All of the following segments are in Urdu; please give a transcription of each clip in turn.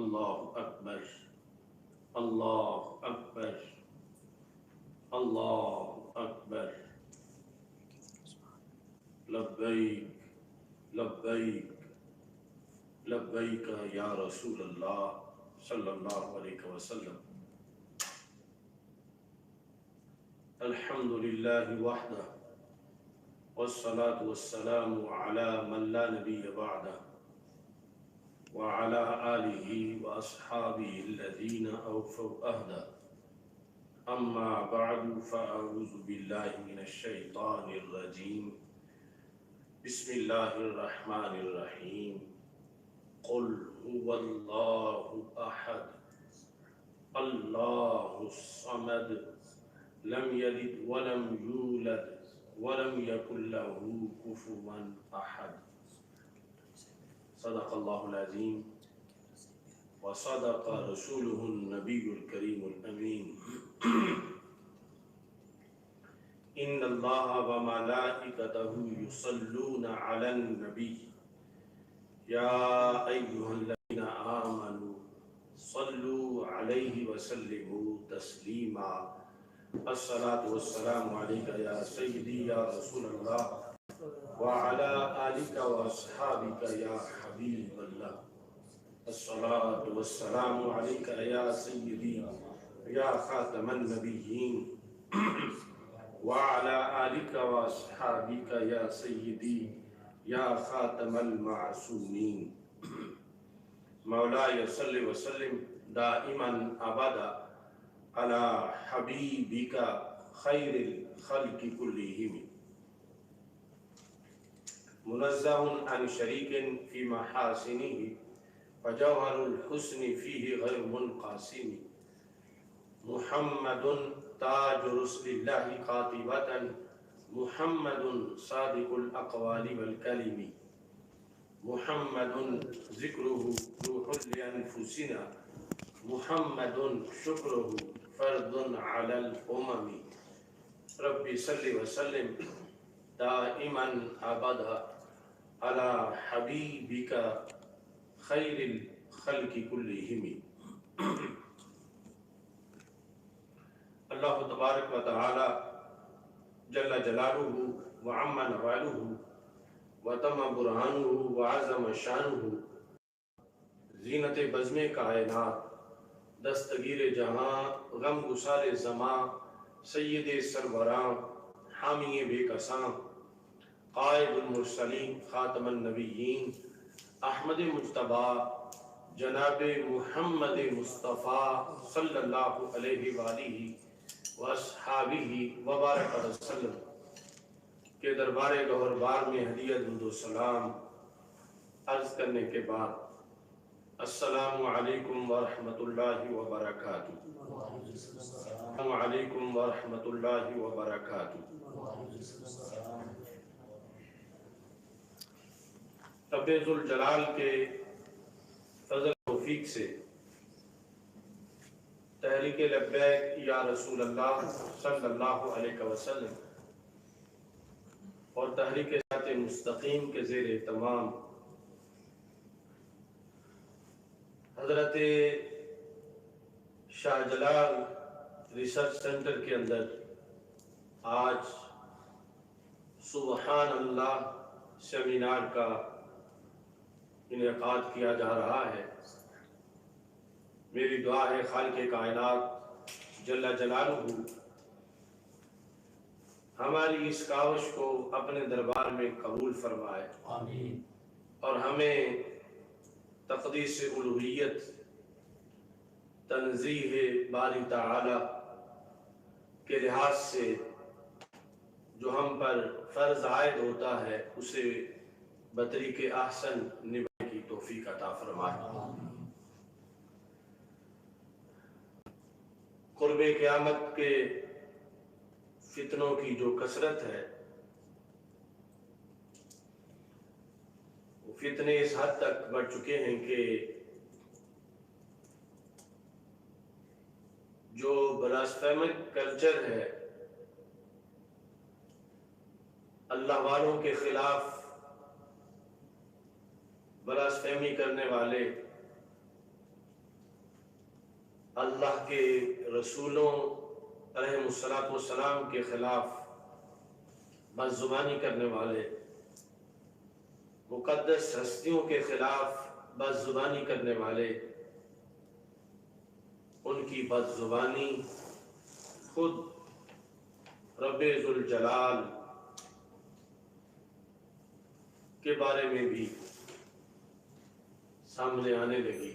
اللہ اکبر، اللہ اکبر، اللہ اکبر، لبیک لبیک لبیک یا رسول اللہ صلی اللہ علیہ وسلم۔ الحمد للہ وحدہ والصلاة والسلام على من لا نبی بعدہ وعلى آلہ وأصحابہ الذین اوفوا عہدہ، اما بعد فاعوذ باللہ من الشیطان الرجیم، بسم اللہ الرحمن الرحیم۔ قل هو اللہ احد اللہ الصمد لم یلد ولم یولد ولم یکن له کفوا احد۔ صدق اللہ العظیم وصدق رسوله النبی الکریم الامین۔ ان اللہ وملائکتہ یصلون علی النبی یا ایہا الذین آمنوا صلوا علیہ وسلموا تسلیما۔ الصلاة والسلام علیکہ یا سیدی یا رسول اللہ وعلی آلک واصحابک یا حبیب اللہ۔ الصلاة والسلام علیکہ یا سیدی یا خاتم النبیین وعلی آلک واصحابک یا سیدی یا خاتم المعصومین۔ مولاي صل وسلم دائما ابدا على حبيبك خير الخلق كلهم، منزه عن شريك في محاسنه فجوهر الحسن فيه غير منقسم، محمد تاج رسل الله قاطبة، محمد صادق الأقوال والكلم، محمد ذکرہ روح لأنفسنا، محمد شکرہ فرد علی الامم۔ رب صل وسلم دائما ابدا علی حبیبک خیر الخلق کلہم۔ اللہ تبارک و تعالی جل جلالہ وعم نوالہ وتم برہانہ وعظم شانہ، زینت بزم کائنات، دستگیر جہاں، غم گسار زماں، سید سروراں، حامی بے کساں، قائد المرسلین، خاتم النبیین، احمد مجتبی، جناب محمد مصطفیٰ صلی اللہ علیہ وآلہ واصحابہ وبارک وسلم کے دربار گوہر بار میں ہدیہ درود و سلام عرض کرنے کے بعد، السلام علیکم ورحمۃ اللہ وبرکاتہ۔ السلام علیکم ورحمۃ اللہ وبرکاتہ۔ رب ذوالجلال کے فضل و توفیق سے تحریک لبیک یا رسول اللہ صلی اللہ علیہ وسلم اور تحریک صراط مستقیم کے زیر اہتمام حضرت شاہ جلال ریسرچ سینٹر کے اندر آج سبحان اللہ سیمینار کا انعقاد کیا جا رہا ہے۔ میری دعا ہے خالق کائنات جل جلالہ ہماری اس کاوش کو اپنے دربار میں قبول فرمائے، آمین، اور ہمیں تقدیس الوہیت، تنزیہ باری تعالی کے لحاظ سے جو ہم پر فرض عائد ہوتا ہے اسے بطریق احسن نبھانے کی توفیق عطا فرمائے۔ قرب قیامت کے فتنوں کی جو کثرت ہے، وہ فتنے اس حد تک بڑھ چکے ہیں کہ جو بلاسفیمک کلچر ہے، اللہ والوں کے خلاف بلاسفیمی کرنے والے اللہ کے رسولوں علیہ الصلوۃ والسلام کے خلاف بدزبانی کرنے والے، مقدس ہستیوں کے خلاف بدزبانی کرنے والے، ان کی بدزبانی خود رب ذوالجلال کے بارے میں بھی سامنے آنے لگی۔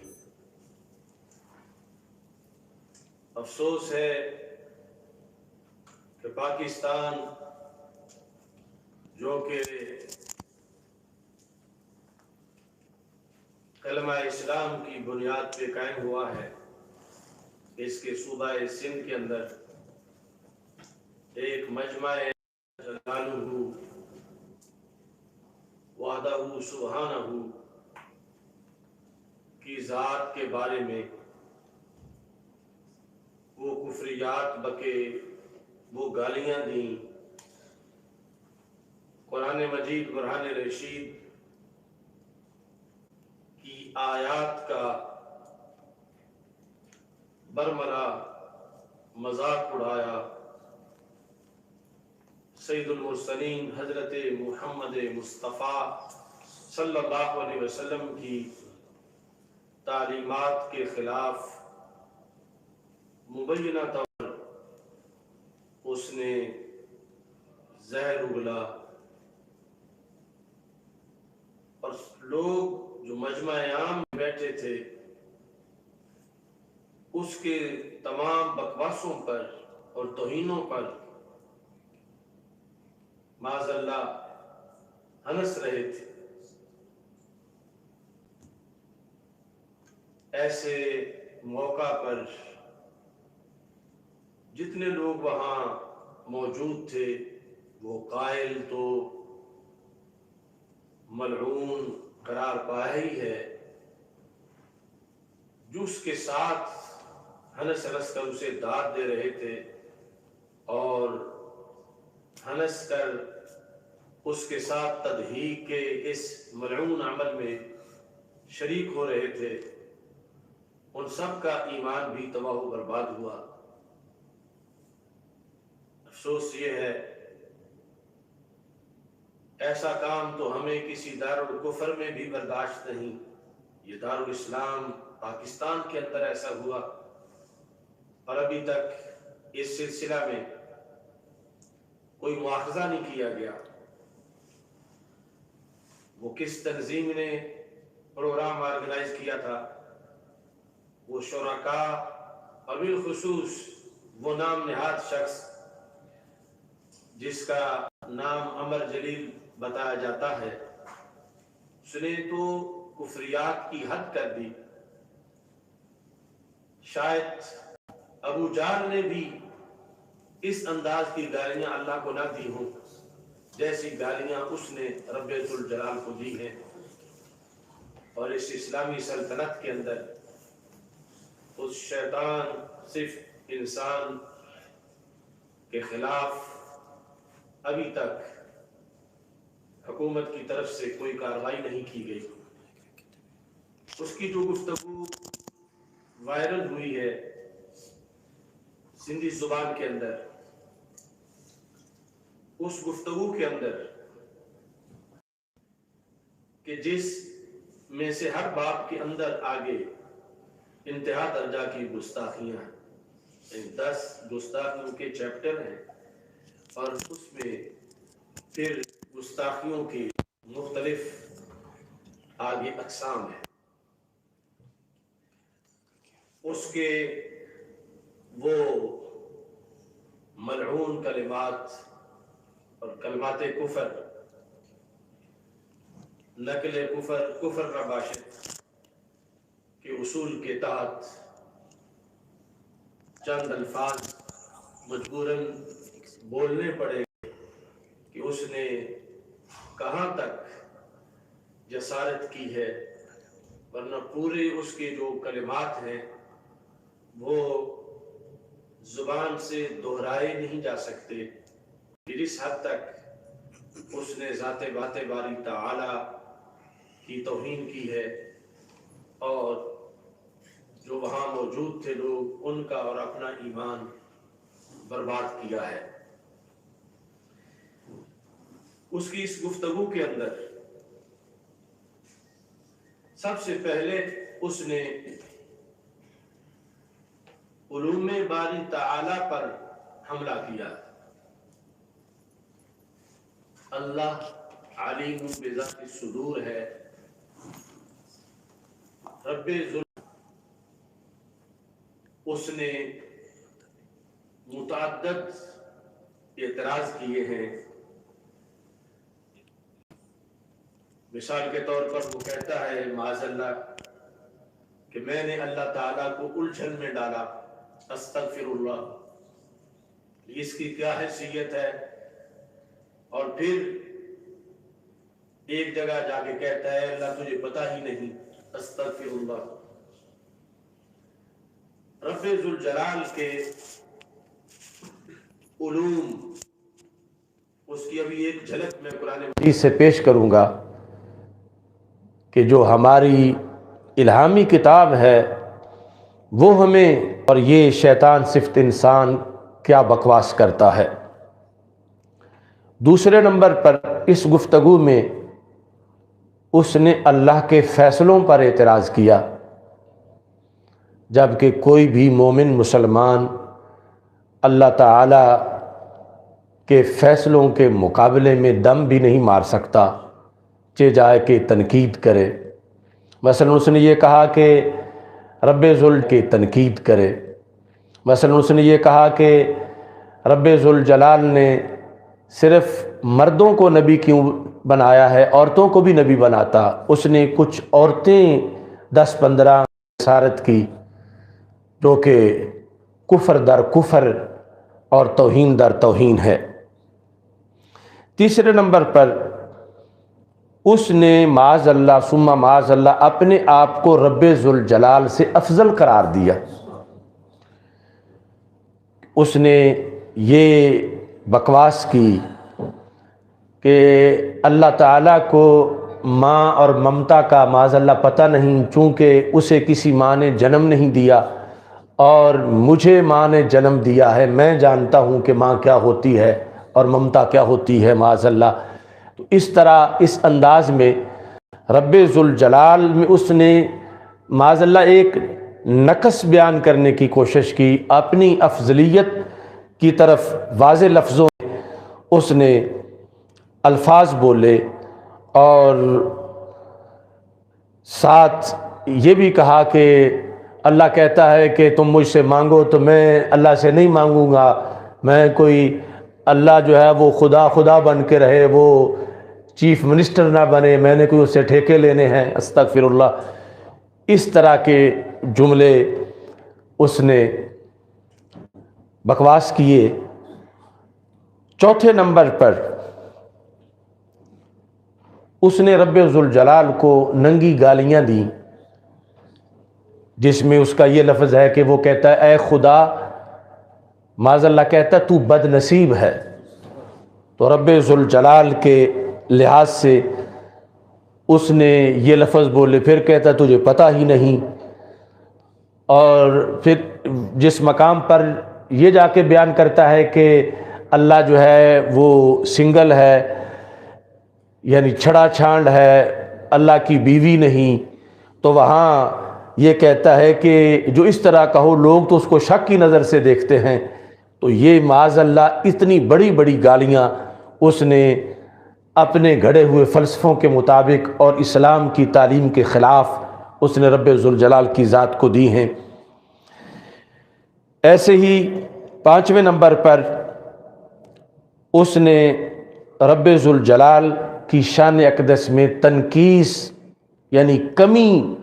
افسوس ہے کہ پاکستان جو کہ کلمہ اسلام کی بنیاد پہ قائم ہوا ہے، اس کے صوبہ سندھ کے اندر ایک مجمع جلالہ وحدہ سبحانہ کی ذات کے بارے میں وہ کفریات بکے، وہ گالیاں دیں، قرآن مجید برہان رشید کی آیات کا برملا مذاق اڑایا، سید المرسلین حضرت محمد مصطفیٰ صلی اللہ علیہ وسلم کی تعلیمات کے خلاف مبینہ طور اس نے زہر اگلا، اور لوگ جو مجمع عام میں بیٹھے تھے اس کے تمام بکواسوں پر اور توہینوں پر معاذ اللہ ہنس رہے تھے۔ ایسے موقع پر جتنے لوگ وہاں موجود تھے وہ قائل تو ملعون قرار پایا ہی ہے، جو اس کے ساتھ ہنس ہنس کر اسے داد دے رہے تھے اور ہنس کر اس کے ساتھ تضحیق کے اس ملعون عمل میں شریک ہو رہے تھے، ان سب کا ایمان بھی تباہ و برباد ہوا۔ افسوس یہ ہے ایسا کام تو ہمیں کسی دارالکفر میں بھی برداشت نہیں۔ یہ دارالاسلام پاکستان کے اندر ایسا ہوا اور ابھی تک اس سلسلہ میں کوئی مواخذہ نہیں کیا گیا۔ وہ کس تنظیم نے پروگرام آرگنائز کیا تھا، وہ شرکاء اور بالخصوص وہ نام نہاد شخص جس کا نام عمر جلیل بتایا جاتا ہے، اس نے تو کفریات کی حد کر دی۔ شاید ابو جہل نے بھی اس انداز کی گالیاں اللہ کو نہ دی ہوں جیسی گالیاں اس نے رب ذوالجلال کو دی ہیں، اور اس اسلامی سلطنت کے اندر اس شیطان صرف انسان کے خلاف ابھی تک حکومت کی طرف سے کوئی کارروائی نہیں کی گئی۔ اس کی جو گفتگو وائرل ہوئی ہے سندھی زبان کے اندر، اس گفتگو کے اندر کہ جس میں سے ہر باب کے اندر آگے انتہا درجہ کی گستاخیاں ہیں، 10 گستاخیوں کے چیپٹر ہیں، اور اس میں پھر گستاخیوں کی مختلف آگے اقسام ہیں۔ اس کے وہ ملعون کلمات اور کلمات کفر، نقل کفر رباشت کے اصول کے تحت چند الفاظ مجبوراً بولنے پڑے کہ اس نے کہاں تک جسارت کی ہے، ورنہ پورے اس کے جو کلمات ہیں وہ زبان سے دہرائے نہیں جا سکتے، جس حد تک اس نے ذات بات باری تعالی کی توہین کی ہے، اور جو وہاں موجود موجود تھے لوگ، ان کا اور اپنا ایمان برباد کیا ہے۔ اس کی اس گفتگو کے اندر سب سے پہلے اس نے علوم باری تعالی پر حملہ کیا۔ اللہ علیم بذات الصدور ہے، رب ذل، اس نے متعدد اعتراض کیے ہیں۔ مثال کے طور پر وہ کہتا ہے معاذ اللہ کہ میں نے اللہ تعالیٰ کو الجھن میں ڈالا، استغفر اللہ، اس کی کیا حیثیت ہے؟ اور پھر ایک جگہ جا کے کہتا ہے اللہ تجھے پتہ ہی نہیں، استغفر اللہ۔ رب ذوالجلال کے علوم، اس کی ابھی ایک جھلک میں قرآن مجید سے پیش کروں گا کہ جو ہماری الہامی کتاب ہے وہ ہمیں، اور یہ شیطان صفت انسان کیا بکواس کرتا ہے۔ دوسرے نمبر پر اس گفتگو میں اس نے اللہ کے فیصلوں پر اعتراض کیا، جبکہ کوئی بھی مومن مسلمان اللہ تعالی کے فیصلوں کے مقابلے میں دم بھی نہیں مار سکتا، چہ جائے کہ تنقید کرے۔ مثلا اس نے یہ کہا کہ رب ذل کی تنقید کرے، مثلا اس نے یہ کہا کہ رب ذوالجلال نے صرف مردوں کو نبی کیوں بنایا ہے، عورتوں کو بھی نبی بناتا۔ اس نے کچھ عورتیں 10-15 بشارت کی جو کہ کفر در کفر اور توہین در توہین ہے۔ تیسرے نمبر پر اس نے معاذ اللہ ثم معاذ اللہ اپنے آپ کو رب ذوالجلال سے افضل قرار دیا۔ اس نے یہ بکواس کی کہ اللہ تعالیٰ کو ماں اور ممتا کا معاذ اللہ پتہ نہیں، چونکہ اسے کسی ماں نے جنم نہیں دیا اور مجھے ماں نے جنم دیا ہے، میں جانتا ہوں کہ ماں کیا ہوتی ہے اور ممتا کیا ہوتی ہے معاذ اللہ۔ تو اس طرح اس انداز میں رب ذوالجلال میں اس نے معاذ اللہ ایک نقص بیان کرنے کی کوشش کی، اپنی افضلیت کی طرف واضح لفظوں میں اس نے الفاظ بولے، اور ساتھ یہ بھی کہا کہ اللہ کہتا ہے کہ تم مجھ سے مانگو تو میں اللہ سے نہیں مانگوں گا، میں کوئی اللہ جو ہے وہ خدا بن کے رہے، وہ چیف منسٹر نہ بنے، میں نے کوئی اس سے ٹھیکے لینے ہیں، استغفر اللہ۔ اس طرح کے جملے اس نے بکواس کیے۔ چوتھے نمبر پر اس نے رب ذوالجلال کو ننگی گالیاں دیں، جس میں اس کا یہ لفظ ہے کہ وہ کہتا ہے اے خدا، معاذ اللہ کہتا ہے تو بد نصیب ہے۔ تو رب ذوالجلال کے لحاظ سے اس نے یہ لفظ بولے، پھر کہتا ہے تجھے پتہ ہی نہیں، اور پھر جس مقام پر یہ جا کے بیان کرتا ہے کہ اللہ جو ہے وہ سنگل ہے، یعنی چھڑا چھانڈ ہے، اللہ کی بیوی نہیں، تو وہاں یہ کہتا ہے کہ جو اس طرح کہو لوگ تو اس کو شک کی نظر سے دیکھتے ہیں۔ تو یہ معاذ اللہ اتنی بڑی بڑی گالیاں اس نے اپنے گھڑے ہوئے فلسفوں کے مطابق اور اسلام کی تعلیم کے خلاف اس نے رب ذوالجلال کی ذات کو دی ہیں۔ ایسے ہی 5ویں نمبر پر اس نے رب ذوالجلال کی شان اقدس میں تنقیص یعنی کمی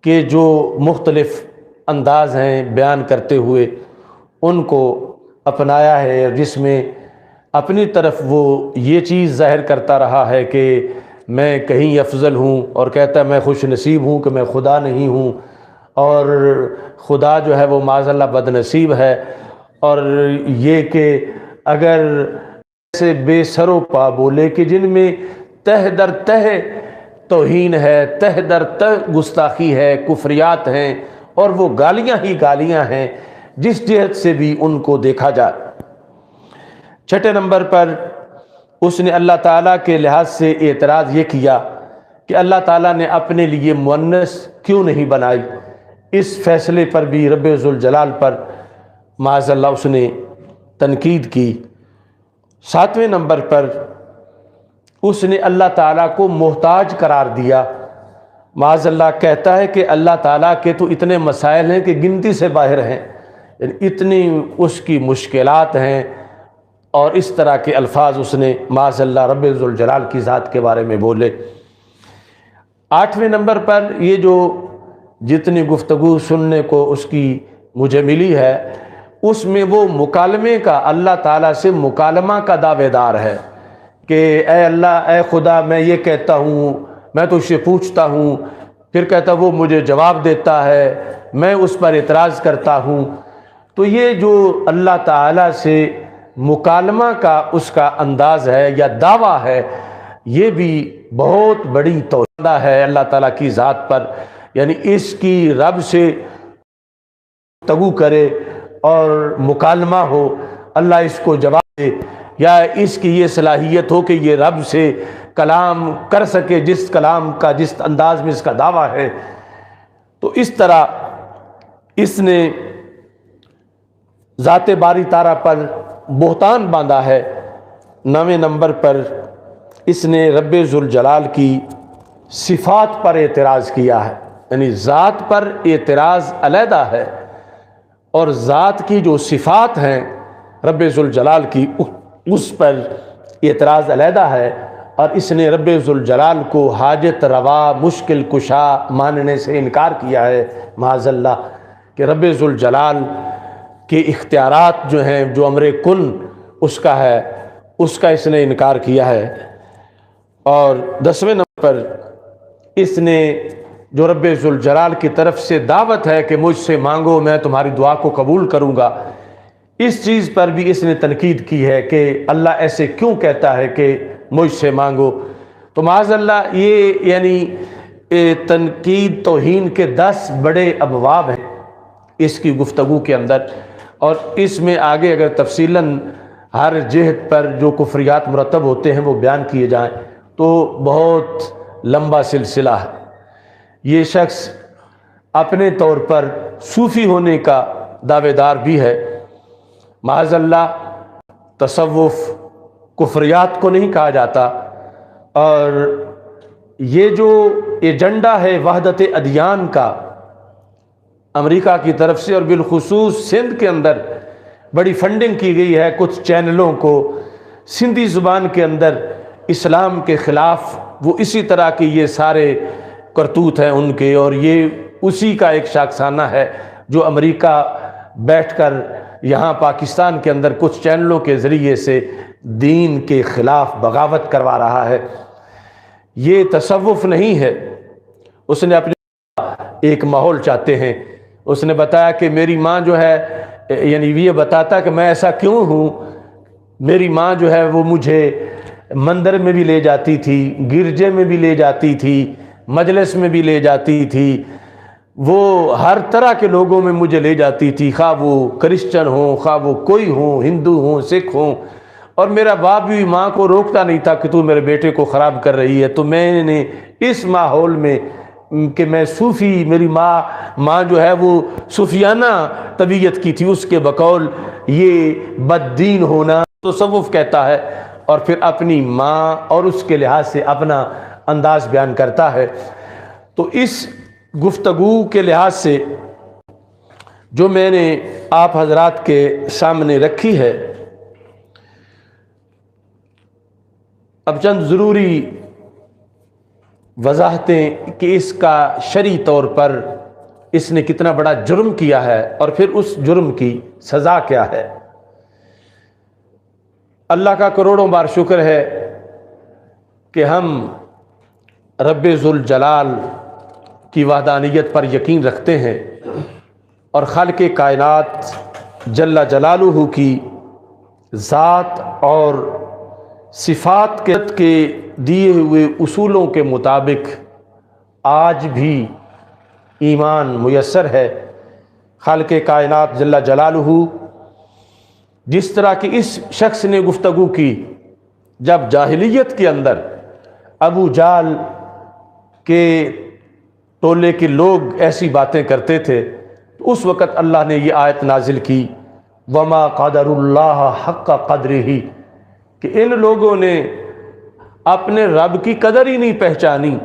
کے جو مختلف انداز ہیں بیان کرتے ہوئے ان کو اپنایا ہے، جس میں اپنی طرف وہ یہ چیز ظاہر کرتا رہا ہے کہ میں کہیں افضل ہوں، اور کہتا ہے میں خوش نصیب ہوں کہ میں خدا نہیں ہوں، اور خدا جو ہے وہ معاذ اللہ بد نصیب ہے، اور یہ کہ اگر ایسے بے سر و پا بولے کہ جن میں تہ در تہ توہین ہے، تہ در تہ گستاخی ہے، کفریات ہیں، اور وہ گالیاں ہی گالیاں ہیں جس جہت سے بھی ان کو دیکھا جائے۔ چھٹے نمبر پر اس نے اللہ تعالیٰ کے لحاظ سے اعتراض یہ کیا کہ اللہ تعالیٰ نے اپنے لیے مؤنث کیوں نہیں بنائی۔ اس فیصلے پر بھی رب ذوالجلال پر معاذ اللہ اس نے تنقید کی۔ ساتویں نمبر پر اس نے اللہ تعالیٰ کو محتاج قرار دیا۔ معاذ اللہ کہتا ہے کہ اللہ تعالیٰ کے تو اتنے مسائل ہیں کہ گنتی سے باہر ہیں، یعنی اتنی اس کی مشکلات ہیں، اور اس طرح کے الفاظ اس نے معاذ اللہ رب ذوالجلال کی ذات کے بارے میں بولے۔ آٹھویں نمبر پر یہ جو جتنی گفتگو سننے کو اس کی مجھے ملی ہے، اس میں وہ مکالمے کا، اللہ تعالیٰ سے مکالمہ کا دعوے دار ہے کہ اے اللہ، اے خدا، میں یہ کہتا ہوں، میں تو اس سے پوچھتا ہوں، پھر کہتا وہ مجھے جواب دیتا ہے، میں اس پر اعتراض کرتا ہوں۔ تو یہ جو اللہ تعالیٰ سے مکالمہ کا اس کا انداز ہے یا دعویٰ ہے، یہ بھی بہت بڑی توحید ہے اللہ تعالیٰ کی ذات پر، یعنی اس کی رب سے گفتگو کرے اور مکالمہ ہو، اللہ اس کو جواب دے، یا اس کی یہ صلاحیت ہو کہ یہ رب سے کلام کر سکے، جس کلام کا، جس انداز میں اس کا دعویٰ ہے۔ تو اس طرح اس نے ذات باری تعالیٰ پر بہتان باندھا ہے۔ 9ویں نمبر پر اس نے رب ذوالجلال کی صفات پر اعتراض کیا ہے، یعنی ذات پر اعتراض علیحدہ ہے، اور ذات کی جو صفات ہیں رب ذوالجلال کی، اس پر اعتراض علیحدہ ہے، اور اس نے رب ذوالجلال کو حاجت روا، مشکل کشا ماننے سے انکار کیا ہے معاذ اللہ، کہ رب ذوالجلال کے اختیارات جو ہیں، جو امر کن اس کا ہے، اس کا اس نے انکار کیا ہے۔ اور 10ویں نمبر پر اس نے جو رب ذوالجلال کی طرف سے دعوت ہے کہ مجھ سے مانگو، میں تمہاری دعا کو قبول کروں گا، اس چیز پر بھی اس نے تنقید کی ہے کہ اللہ ایسے کیوں کہتا ہے کہ مجھ سے مانگو۔ تو معاذ اللہ یہ یعنی تنقید توہین کے 10 بڑے ابواب ہیں اس کی گفتگو کے اندر، اور اس میں آگے اگر تفصیلاً ہر جہت پر جو کفریات مرتب ہوتے ہیں وہ بیان کیے جائیں تو بہت لمبا سلسلہ ہے۔ یہ شخص اپنے طور پر صوفی ہونے کا دعوے دار بھی ہے۔ معاذ اللہ تصوف کفریات کو نہیں کہا جاتا، اور یہ جو ایجنڈا ہے وحدت ادیان کا امریکہ کی طرف سے، اور بالخصوص سندھ کے اندر بڑی فنڈنگ کی گئی ہے کچھ چینلوں کو سندھی زبان کے اندر اسلام کے خلاف، وہ اسی طرح کی یہ سارے کرتوت ہیں ان کے، اور یہ اسی کا ایک شاخسانہ ہے جو امریکہ بیٹھ کر یہاں پاکستان کے اندر کچھ چینلوں کے ذریعے سے دین کے خلاف بغاوت کروا رہا ہے۔ یہ تصوف نہیں ہے، اس نے اپنے ایک ماحول چاہتے ہیں۔ اس نے بتایا کہ میری ماں جو ہے، یعنی یہ بتاتا کہ میں ایسا کیوں ہوں، میری ماں جو ہے وہ مجھے مندر میں بھی لے جاتی تھی، گرجے میں بھی لے جاتی تھی، مجلس میں بھی لے جاتی تھی، وہ ہر طرح کے لوگوں میں مجھے لے جاتی تھی، خواہ وہ کرسچن ہوں، خواہ وہ کوئی ہوں، ہندو ہوں، سکھ ہوں، اور میرا باپ بھی ماں کو روکتا نہیں تھا کہ تو میرے بیٹے کو خراب کر رہی ہے۔ تو میں نے اس ماحول میں کہ میں صوفی، میری ماں جو ہے وہ صوفیانہ طبیعت کی تھی، اس کے بقول یہ بد دین ہونا تصوف کہتا ہے، اور پھر اپنی ماں اور اس کے لحاظ سے اپنا انداز بیان کرتا ہے۔ تو اس گفتگو کے لحاظ سے جو میں نے آپ حضرات کے سامنے رکھی ہے، اب چند ضروری وضاحتیں کہ اس کا شرعی طور پر اس نے کتنا بڑا جرم کیا ہے، اور پھر اس جرم کی سزا کیا ہے۔ اللہ کا کروڑوں بار شکر ہے کہ ہم رب ذوالجلال کی وحدانیت پر یقین رکھتے ہیں، اور خالق کائنات جل جلالہ کی ذات اور صفات کے دیے ہوئے اصولوں کے مطابق آج بھی ایمان میسر ہے۔ خالق کائنات جل جلالہ جس طرح کی اس شخص نے گفتگو کی جب جاہلیت کے اندر ابو جہل کے ٹولے کے لوگ ایسی باتیں کرتے تھے، تو اس وقت اللہ نے یہ آیت نازل کی وما قدر اللہ حق قدرہ، کہ ان لوگوں نے اپنے رب کی قدر ہی نہیں پہچانی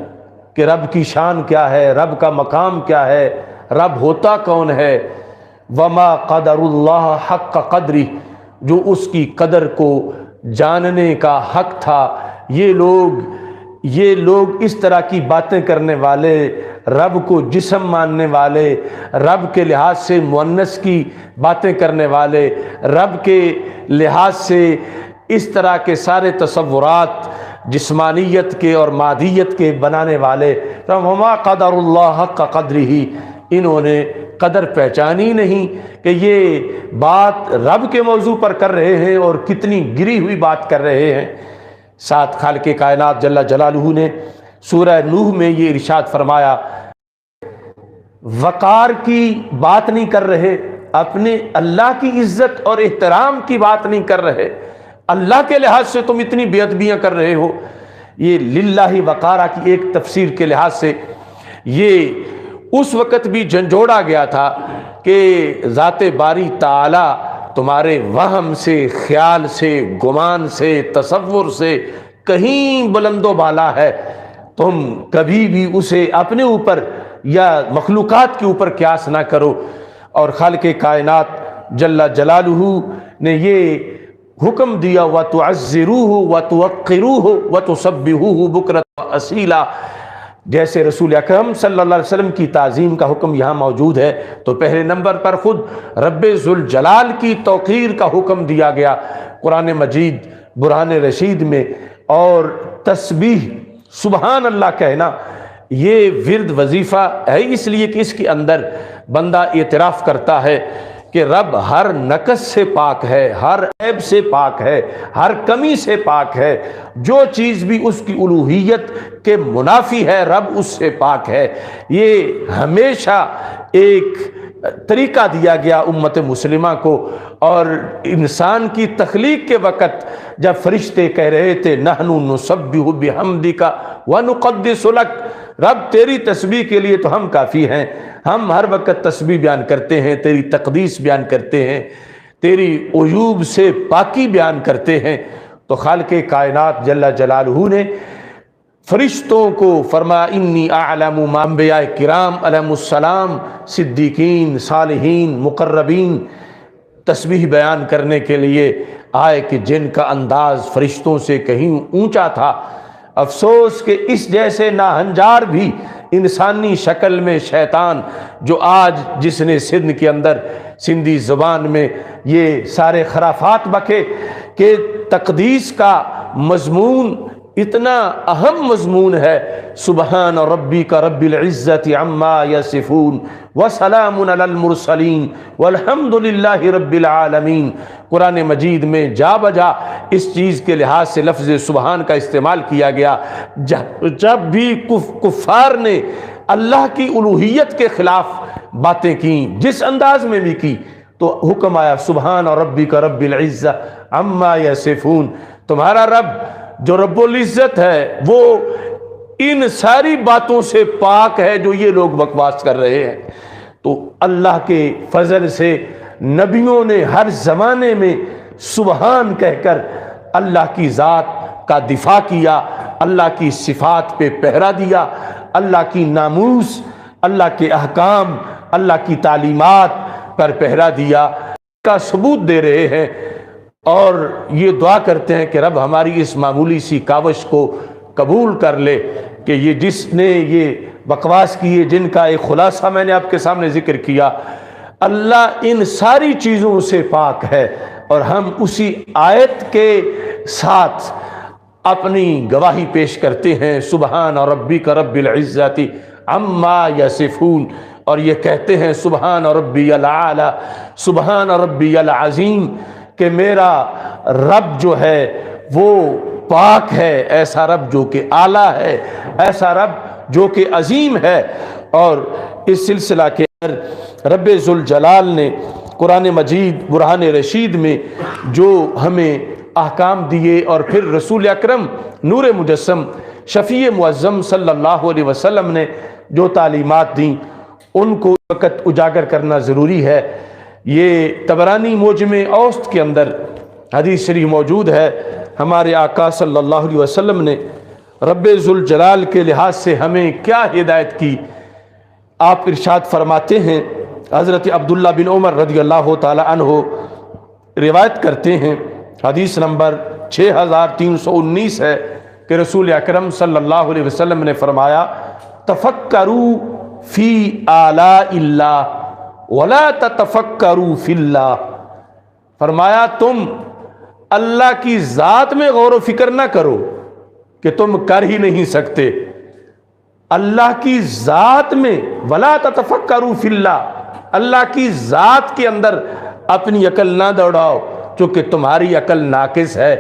کہ رب کی شان کیا ہے، رب کا مقام کیا ہے، رب ہوتا کون ہے۔ وما قدر اللہ حق قدرہ، جو اس کی قدر کو جاننے کا حق تھا۔ یہ لوگ اس طرح کی باتیں کرنے والے، رب کو جسم ماننے والے، رب کے لحاظ سے مؤنث کی باتیں کرنے والے، رب کے لحاظ سے اس طرح کے سارے تصورات جسمانیت کے اور مادیت کے بنانے والے، وما قدر اللہ حق قدرہ، انہوں نے قدر پہچانی نہیں کہ یہ بات رب کے موضوع پر کر رہے ہیں اور کتنی گری ہوئی بات کر رہے ہیں۔ ساتھ خالق کائنات جل جلالہ نے سورہ نوح میں یہ ارشاد فرمایا، وقار کی بات نہیں کر رہے، اپنے اللہ کی عزت اور احترام کی بات نہیں کر رہے، اللہ کے لحاظ سے تم اتنی بے ادبیاں کر رہے ہو۔ یہ للہ وقارہ کی ایک تفسیر کے لحاظ سے یہ اس وقت بھی جھنجھوڑا گیا تھا کہ ذات باری تعالی تمہارے وہم سے، خیال سے، گمان سے، تصور سے کہیں بلند و بالا ہے، تم کبھی بھی اسے اپنے اوپر یا مخلوقات کے اوپر قیاس نہ کرو۔ اور خالق کائنات جل جلالہ نے یہ حکم دیا وَتُعَزِّرُوهُ وَتُوَقِّرُوهُ وَتُسَبِّحُوهُ بُكْرَةً وَأَصِيلًا، جیسے رسول اکرم صلی اللہ علیہ وسلم کی تعظیم کا حکم یہاں موجود ہے، تو پہلے نمبر پر خود رب ذوالجلال کی توقیر کا حکم دیا گیا قرآن مجید برہان رشید میں۔ اور تسبیح سبحان اللہ کہنا یہ ورد وظیفہ ہے، اس لیے کہ اس کے اندر بندہ اعتراف کرتا ہے کہ رب ہر نقص سے پاک ہے، ہر عیب سے پاک ہے، ہر کمی سے پاک ہے، جو چیز بھی اس کی الوہیت کے منافی ہے رب اس سے پاک ہے۔ یہ ہمیشہ ایک طریقہ دیا گیا امت مسلمہ کو۔ اور انسان کی تخلیق کے وقت جب فرشتے کہہ رہے تھے نحن نسبح بحمدک ونقدس لک، رب تیری تسبیح کے لیے تو ہم کافی ہیں، ہم ہر وقت تسبیح بیان کرتے ہیں، تیری تقدیس بیان کرتے ہیں، تیری عیوب سے پاکی بیان کرتے ہیں۔ تو خالق کائنات جل جلالہ نے فرشتوں کو فرمایا انی اعلم ما، انبیاء کرام علیہم السلام، صدیقین، صالحین، مقربین تسبیح بیان کرنے کے لیے آئے کہ جن کا انداز فرشتوں سے کہیں اونچا تھا۔ افسوس کہ اس جیسے ناہنجار بھی انسانی شکل میں شیطان، جو آج جس نے سندھ کے اندر سندھی زبان میں یہ سارے خرافات بکے کہ تقدیس کا مضمون اتنا اہم مضمون ہے، سبحان ربک رب العزت عما یصفون وسلام علی المرسلین والحمد للہ رب العالمین، قرآن مجید میں جا بجا اس چیز کے لحاظ سے لفظ سبحان کا استعمال کیا گیا۔ جب بھی کفار نے اللہ کی الوہیت کے خلاف باتیں کی، جس انداز میں بھی کی، تو حکم آیا سبحان ربک رب العزت عما یصفون، تمہارا رب جو رب العزت ہے وہ ان ساری باتوں سے پاک ہے جو یہ لوگ بکواس کر رہے ہیں۔ تو اللہ کے فضل سے نبیوں نے ہر زمانے میں سبحان کہہ کر اللہ کی ذات کا دفاع کیا، اللہ کی صفات پہ پہرا دیا، اللہ کی ناموس، اللہ کے احکام، اللہ کی تعلیمات پر پہرا دیا کا ثبوت دے رہے ہیں۔ اور یہ دعا کرتے ہیں کہ رب ہماری اس معمولی سی کاوش کو قبول کر لے کہ یہ جس نے یہ بکواس کی ہے، جن کا ایک خلاصہ میں نے آپ کے سامنے ذکر کیا، اللہ ان ساری چیزوں سے پاک ہے، اور ہم اسی آیت کے ساتھ اپنی گواہی پیش کرتے ہیں سبحان ربک رب العزت عما یصفون، اور یہ کہتے ہیں سبحان ربی العالی، سبحان ربی العظیم، کہ میرا رب جو ہے وہ پاک ہے، ایسا رب جو کہ اعلیٰ ہے، ایسا رب جو کہ عظیم ہے۔ اور اس سلسلہ کے اندر رب ذوالجلال نے قرآن مجید برہان رشید میں جو ہمیں احکام دیے اور پھر رسول اکرم نور مجسم شفیع معظم صلی اللہ علیہ وسلم نے جو تعلیمات دیں ان کو وقت اجاگر کرنا ضروری ہے۔ یہ طبرانی معجم اوسط کے اندر حدیث شریف موجود ہے، ہمارے آقا صلی اللہ علیہ وسلم نے رب ذوالجلال کے لحاظ سے ہمیں کیا ہدایت کی۔ آپ ارشاد فرماتے ہیں، حضرت عبداللہ بن عمر رضی اللہ تعالی عنہ روایت کرتے ہیں، حدیث نمبر 6319 ہے کہ رسول اکرم صلی اللہ علیہ وسلم نے فرمایا تفکروا فی آلاء اللہ ولا تتفکروا فی اللہ، فرمایا تم اللہ کی ذات میں غور و فکر نہ کرو کہ تم کر ہی نہیں سکتے، اللہ کی ذات میں ولا تتفکروا فی اللہ، اللہ کی ذات کے اندر اپنی عقل نہ دوڑاؤ چونکہ تمہاری عقل ناقص ہے،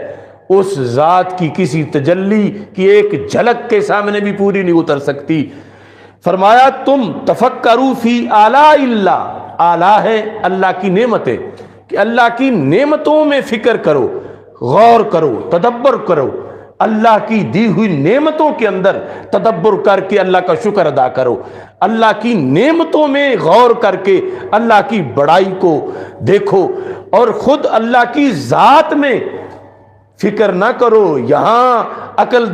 اس ذات کی کسی تجلی کی ایک جھلک کے سامنے بھی پوری نہیں اتر سکتی۔ فرمایا تم تفکروا فی آلاء اللہ، آلہ ہے اللہ کی نعمتیں، کہ اللہ کی نعمتوں میں فکر کرو، غور کرو، تدبر کرو، اللہ کی دی ہوئی نعمتوں کے اندر تدبر کر کے اللہ کا شکر ادا کرو، اللہ کی نعمتوں میں غور کر کے اللہ کی بڑائی کو دیکھو، اور خود اللہ کی ذات میں فکر نہ کرو۔ یہاں عقل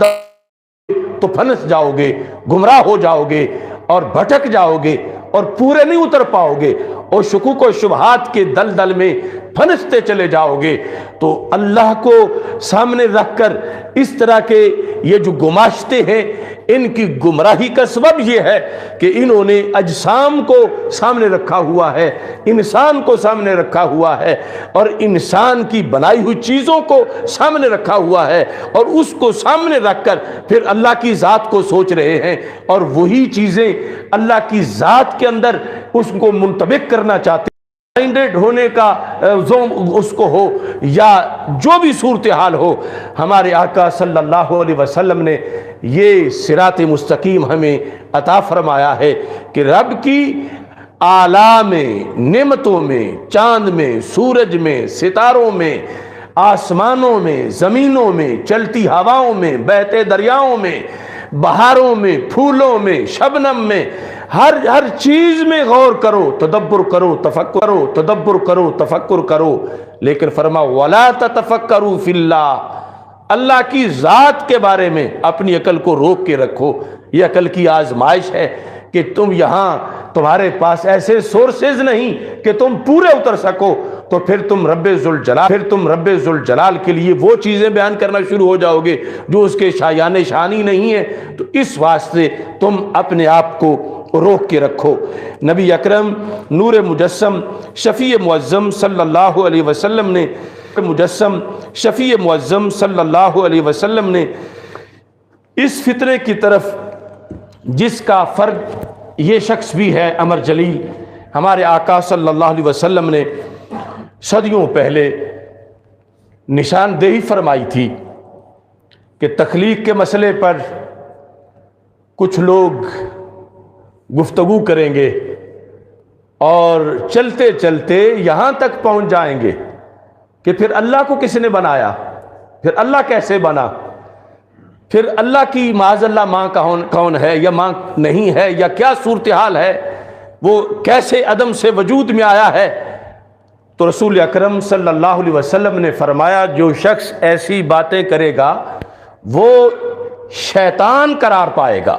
تو پھنس جاؤ گے، گمراہ ہو جاؤ گے اور بھٹک جاؤ گے اور پورے نہیں اتر پاؤ گے اور شکوک و شبہات کے دلدل میں پھنستے چلے جاؤ گے۔ تو اللہ کو سامنے رکھ کر اس طرح کے یہ جو گماشتے ہیں، ان کی گمراہی کا سبب یہ ہے کہ انہوں نے اجسام کو سامنے رکھا ہوا ہے، انسان کو سامنے رکھا ہوا ہے، اور انسان کی بنائی ہوئی چیزوں کو سامنے رکھا ہوا ہے، اور اس کو سامنے رکھ کر پھر اللہ کی ذات کو سوچ رہے ہیں، اور وہی چیزیں اللہ کی ذات کے اندر اس کو منطبق کرنا چاہتے ہیں۔ مائنڈڈ ہونے کا اس کو ہو یا جو بھی صورتحال ہو، ہمارے آقا صلی اللہ علیہ وسلم نے یہ صراط مستقیم ہمیں عطا فرمایا ہے کہ رب کی اعلیٰ میں، نعمتوں میں، چاند میں، سورج میں، ستاروں میں، آسمانوں میں، زمینوں میں، چلتی ہواؤں میں، بہتے دریاؤں میں، بہاروں میں، پھولوں میں، شبنم میں، ہر چیز میں غور کرو، تدبر کرو، تفکر کرو، تدبر کرو، تفکر کرو، لیکن فرما وَلَا تَتَفَكَّرُوا فِي اللَّهِ، اللہ کی ذات کے بارے میں اپنی عقل کو روک کے رکھو۔ یہ عقل کی آزمائش ہے کہ تم یہاں تمہارے پاس ایسے سورسز نہیں کہ تم پورے اتر سکو، تو پھر تم رب ذوالجلال کے لیے وہ چیزیں بیان کرنا شروع ہو جاؤ گے جو اس کے شایان شانی نہیں ہے۔ تو اس واسطے تم اپنے آپ کو روک کے رکھو۔ نبی اکرم نور مجسم شفیع معظم صلی اللہ علیہ وسلم نے اس فطرے کی طرف جس کا فرد یہ شخص بھی ہے امر جلیل، ہمارے آقا صلی اللہ علیہ وسلم نے صدیوں پہلے نشاندہی فرمائی تھی کہ تخلیق کے مسئلے پر کچھ لوگ گفتگو کریں گے اور چلتے چلتے یہاں تک پہنچ جائیں گے کہ پھر اللہ کو کس نے بنایا، پھر اللہ کیسے بنا، پھر اللہ کی معاذ اللہ ماں کون ہے یا ماں نہیں ہے، یا کیا صورتحال ہے، وہ کیسے عدم سے وجود میں آیا ہے۔ تو رسول اکرم صلی اللہ علیہ وسلم نے فرمایا جو شخص ایسی باتیں کرے گا وہ شیطان قرار پائے گا۔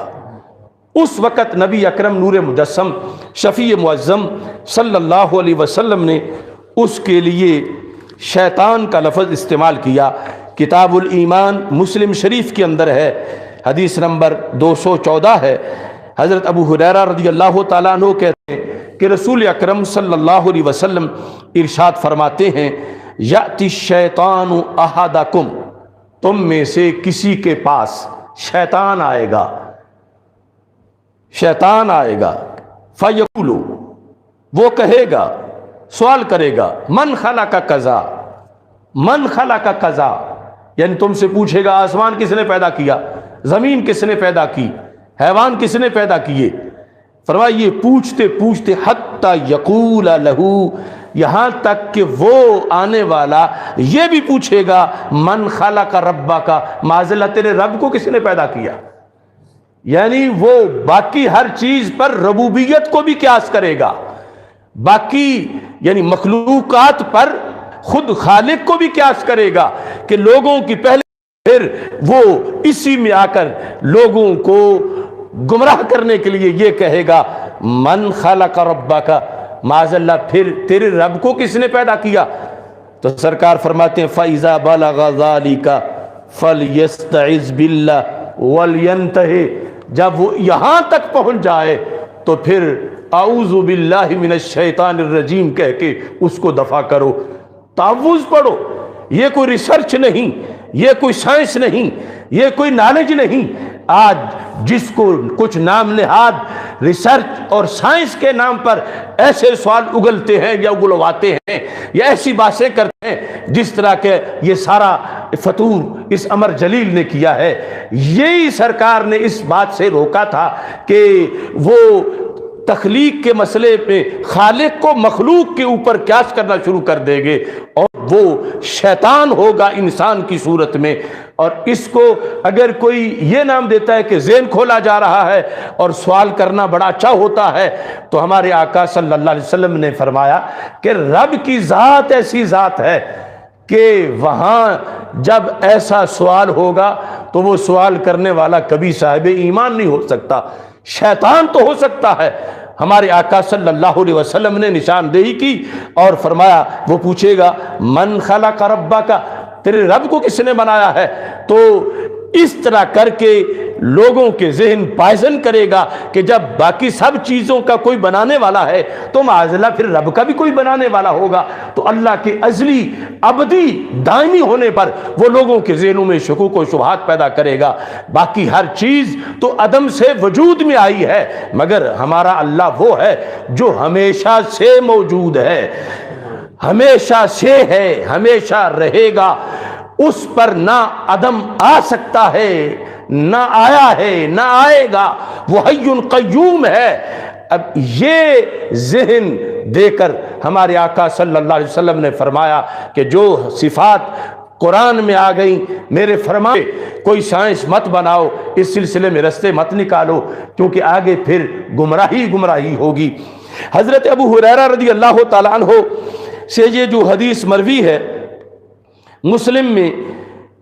اس وقت نبی اکرم نور مجسم شفیع معظم صلی اللہ علیہ وسلم نے اس کے لیے شیطان کا لفظ استعمال کیا۔ کتاب الایمان مسلم شریف کے اندر ہے، حدیث نمبر 214 ہے۔ حضرت ابو ہریرہ رضی اللہ تعالیٰ عنہ کہتے ہیں کہ رسول اکرم صلی اللہ علیہ وسلم ارشاد فرماتے ہیں یأتی الشیطان احدکم، تم میں سے کسی کے پاس شیطان آئے گا، شیطان آئے گا، فیقول، وہ کہے گا، سوال کرے گا، من خلق کذا، من خلق کذا، یعنی تم سے پوچھے گا آسمان کس نے پیدا کیا، زمین کس نے پیدا کی، حیوان کس نے پیدا کیے، فرمایا یہ پوچھتے پوچھتے حتی یقول لہو، یہاں تک کہ وہ آنے والا یہ بھی پوچھے گا من خلق ربک، معاذ تیرے رب کو کس نے پیدا کیا؟ یعنی وہ باقی ہر چیز پر ربوبیت کو بھی قیاس کرے گا، باقی یعنی مخلوقات پر خود خالق کو بھی قیاس کرے گا کہ لوگوں کی پہلے، پھر وہ اسی میں آ کر لوگوں کو گمراہ کرنے کے لیے یہ کہے گا من خلق ربک، معاذ اللہ پھر تیرے رب کو کس نے پیدا کیا؟ تو سرکار فرماتے ہیں فَإِذَا بَلَغَ ذَلِكَ فَلْيَسْتَعِذْ بِاللَّهِ وَلْيَنْتَهِ، جب وہ یہاں تک پہنچ جائے تو پھر اعوذ باللہ من الشیطان الرجیم کہہ کے اس کو دفع کرو، تعوذ پڑھو۔ یہ کوئی ریسرچ نہیں، یہ کوئی سائنس نہیں، یہ کوئی نالج نہیں۔ آج جس کو کچھ نام نہاد ریسرچ اور سائنس کے نام پر ایسے سوال اگلتے ہیں یا اگلواتے ہیں یا ایسی باتیں کرتے ہیں جس طرح کہ یہ سارا فطور اس امر جلیل نے کیا ہے، یہی سرکار نے اس بات سے روکا تھا کہ وہ تخلیق کے مسئلے پہ خالق کو مخلوق کے اوپر قیاس کرنا شروع کر دیں گے، اور وہ شیطان ہوگا انسان کی صورت میں۔ اور اس کو اگر کوئی یہ نام دیتا ہے کہ ذہن کھولا جا رہا ہے اور سوال کرنا بڑا اچھا ہوتا ہے، تو ہمارے آقا صلی اللہ علیہ وسلم نے فرمایا کہ رب کی ذات ایسی ذات ہے کہ وہاں جب ایسا سوال ہوگا تو وہ سوال کرنے والا کبھی صاحب ایمان نہیں ہو سکتا، شیطان تو ہو سکتا ہے۔ ہمارے آقا صلی اللہ علیہ وسلم نے نشاندہی کی اور فرمایا وہ پوچھے گا من خلق ربک، تیرے رب کو کس نے بنایا ہے؟ تو اس طرح کر کے لوگوں کے ذہن پائزن کرے گا کہ جب باقی سب چیزوں کا کوئی بنانے والا ہے تو معاذ اللہ پھر رب کا بھی کوئی بنانے والا ہوگا۔ تو اللہ کے ازلی ابدی دائمی ہونے پر وہ لوگوں کے ذہنوں میں شکوک و شبہات پیدا کرے گا۔ باقی ہر چیز تو عدم سے وجود میں آئی ہے، مگر ہمارا اللہ وہ ہے جو ہمیشہ سے موجود ہے، ہمیشہ سے ہے، ہمیشہ رہے گا، اس پر نہ عدم آ سکتا ہے، نہ آیا ہے، نہ آئے گا، وہ حی قیوم ہے۔ اب یہ ذہن دے کر ہمارے آقا صلی اللہ علیہ وسلم نے فرمایا کہ جو صفات قرآن میں آ گئیں میرے فرمائے کوئی سائنس مت بناؤ، اس سلسلے میں رستے مت نکالو، کیونکہ آگے پھر گمراہی ہوگی۔ حضرت ابو ہریرہ رضی اللہ تعالیٰ عنہ سے یہ جو حدیث مروی ہے مسلم میں،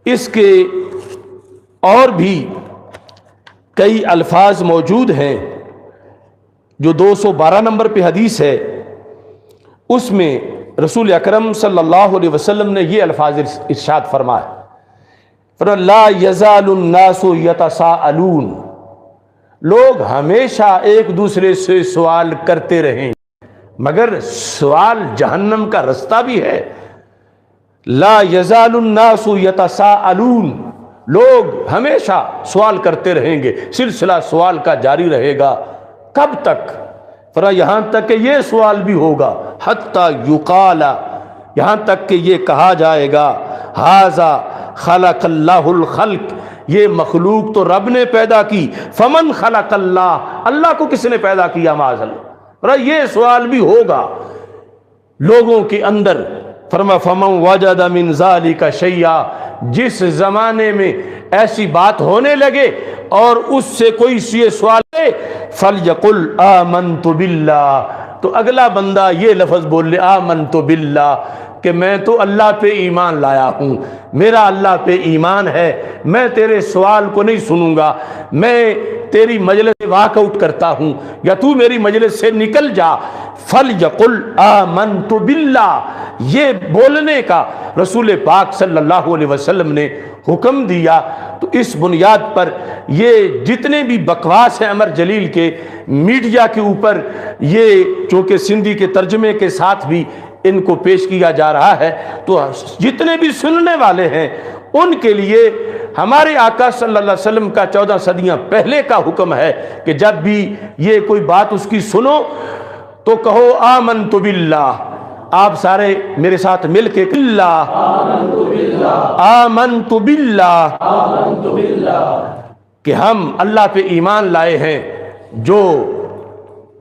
اس کے اور بھی کئی الفاظ موجود ہیں۔ جو 212 نمبر پہ حدیث ہے اس میں رسول اکرم صلی اللہ علیہ وسلم نے یہ الفاظ ارشاد فرمایا، لا یزال الناس یتساءلون، لوگ ہمیشہ ایک دوسرے سے سوال کرتے رہیں، مگر سوال جہنم کا رستہ بھی ہے۔ لا یزال الناس یتساءلون، لوگ ہمیشہ سوال کرتے رہیں گے، سلسلہ سوال کا جاری رہے گا۔ کب تک؟ فرمایا یہاں تک کہ یہ سوال بھی ہوگا، حتی یقال، یہاں تک کہ یہ کہا جائے گا ھذا خلق اللہ الخلق، یہ مخلوق تو رب نے پیدا کی، فمن خلق اللہ، اللہ کو کس نے پیدا کیا؟ معاذ اللہ۔ یہ سوال بھی ہوگا لوگوں کے اندر۔ فرما فمن وجد من ذلک شیئا، جس زمانے میں ایسی بات ہونے لگے اور اس سے کوئی یہ سوال ہے فلیقل آمنت باللہ، تو اگلا بندہ یہ لفظ بول لے آمنت باللہ، کہ میں تو اللہ پہ ایمان لایا ہوں، میرا اللہ پہ ایمان ہے، میں تیرے سوال کو نہیں سنوں گا، میں تیری مجلس سے واک آؤٹ کرتا ہوں یا تو میری مجلس سے نکل جا۔ فَلْيَقُلْ آمَنْتُ بِاللَّهِ، یہ بولنے کا رسول پاک صلی اللہ علیہ وسلم نے حکم دیا۔ تو اس بنیاد پر یہ جتنے بھی بکواس ہیں امر جلیل کے میڈیا کے اوپر، یہ چونکہ سندھی کے ترجمے کے ساتھ بھی ان کو پیش کیا جا رہا ہے، تو جتنے بھی سننے والے ہیں ان کے لیے ہمارے آقا صلی اللہ علیہ وسلم کا 14 صدیاں پہلے کا حکم ہے کہ جب بھی یہ کوئی بات اس کی سنو تو کہو آمنت باللہ۔ آپ سارے میرے ساتھ مل کے اللہ آمنت باللہ، کہ ہم اللہ پہ ایمان لائے ہیں جو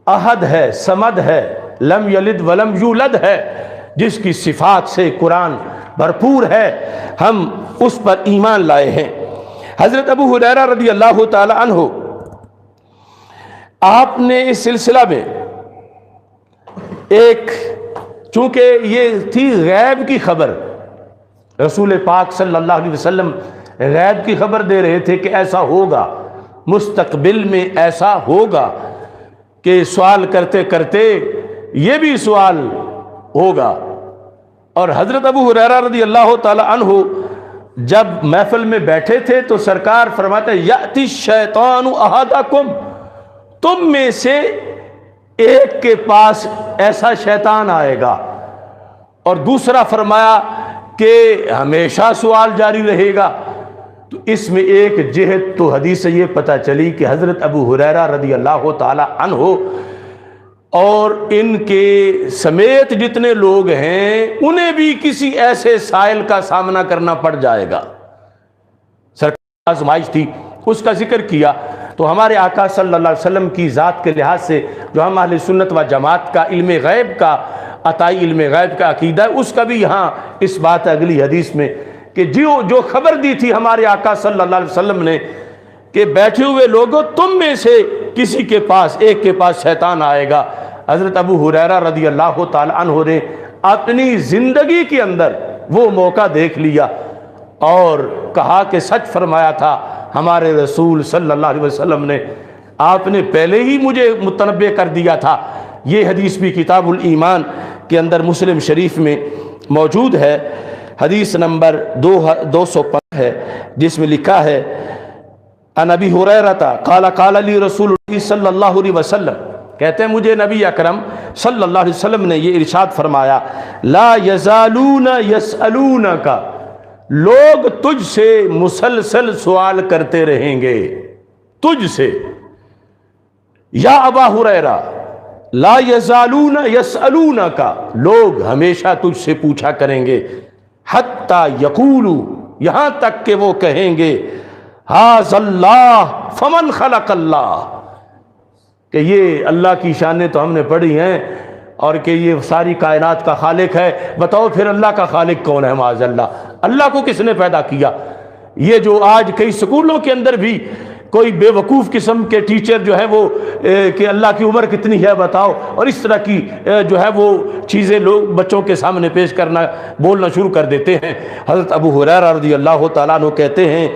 احد ہے، صمد ہے، لم یلد ولم یولد ہے، جس کی صفات سے قرآن بھرپور ہے، ہم اس پر ایمان لائے ہیں۔ حضرت ابو ہریرہ رضی اللہ تعالی عنہ، آپ نے اس سلسلہ میں ایک، چونکہ یہ تھی غیب کی خبر، رسول پاک صلی اللہ علیہ وسلم غیب کی خبر دے رہے تھے کہ ایسا ہوگا، مستقبل میں ایسا ہوگا، کہ سوال کرتے کرتے یہ بھی سوال ہوگا۔ اور حضرت ابو ہریرہ رضی اللہ تعالی عنہ جب محفل میں بیٹھے تھے تو سرکار فرماتے یأتی الشیطان احدکم، تم میں سے ایک کے پاس ایسا شیطان آئے گا، اور دوسرا فرمایا کہ ہمیشہ سوال جاری رہے گا۔ تو اس میں ایک جہت تو حدیث سے یہ پتہ چلی کہ حضرت ابو ہریرہ رضی اللہ تعالی عنہ اور ان کے سمیت جتنے لوگ ہیں انہیں بھی کسی ایسے سائل کا سامنا کرنا پڑ جائے گا۔ سرکار آزمائش تھی، اس کا ذکر کیا۔ تو ہمارے آقا صلی اللہ علیہ وسلم کی ذات کے لحاظ سے جو ہم اہل سنت و جماعت کا علم غیب کا عطائی علم غیب کا عقیدہ ہے، اس کا بھی یہاں اس بات اگلی حدیث میں کہ جو خبر دی تھی ہمارے آقا صلی اللہ علیہ وسلم نے کہ بیٹھے ہوئے لوگوں تم میں سے کسی کے پاس، ایک کے پاس شیطان آئے گا۔ حضرت ابو ہریرہ رضی اللہ تعالی عنہ نے اپنی زندگی کے اندر وہ موقع دیکھ لیا اور کہا کہ سچ فرمایا تھا ہمارے رسول صلی اللہ علیہ وسلم نے، آپ نے پہلے ہی مجھے متنبہ کر دیا تھا۔ یہ حدیث بھی کتاب الایمان کے اندر مسلم شریف میں موجود ہے، حدیث نمبر 205 ہے، جس میں لکھا ہے ان ابی ہریرہ قال قال لی رسول اللہ صلی اللہ علیہ وسلم، کہتے ہیں مجھے نبی اکرم صلی اللہ علیہ وسلم نے یہ ارشاد فرمایا لا یزالون یسألونک، لوگ تجھ سے مسلسل سوال کرتے رہیں گے، تجھ سے، یا ابا ہریرہ لا یزالون یسألونک، لوگ ہمیشہ تجھ سے پوچھا کریں گے، حتی یقولوا، یہاں تک کہ وہ کہیں گے ھذا اللہ فمن خلق اللہ، کہ یہ اللہ کی شانیں تو ہم نے پڑھی ہیں اور کہ یہ ساری کائنات کا خالق ہے، بتاؤ پھر اللہ کا خالق کون ہے؟ معاذ اللہ، اللہ کو کس نے پیدا کیا؟ یہ جو آج کئی سکولوں کے اندر بھی کوئی بے وقوف قسم کے ٹیچر جو ہے وہ کہ اللہ کی عمر کتنی ہے بتاؤ، اور اس طرح کی جو ہے وہ چیزیں لوگ بچوں کے سامنے پیش کرنا، بولنا شروع کر دیتے ہیں۔ حضرت ابو ہریرہ رضی اللہ تعالیٰ عنہ کہتے ہیں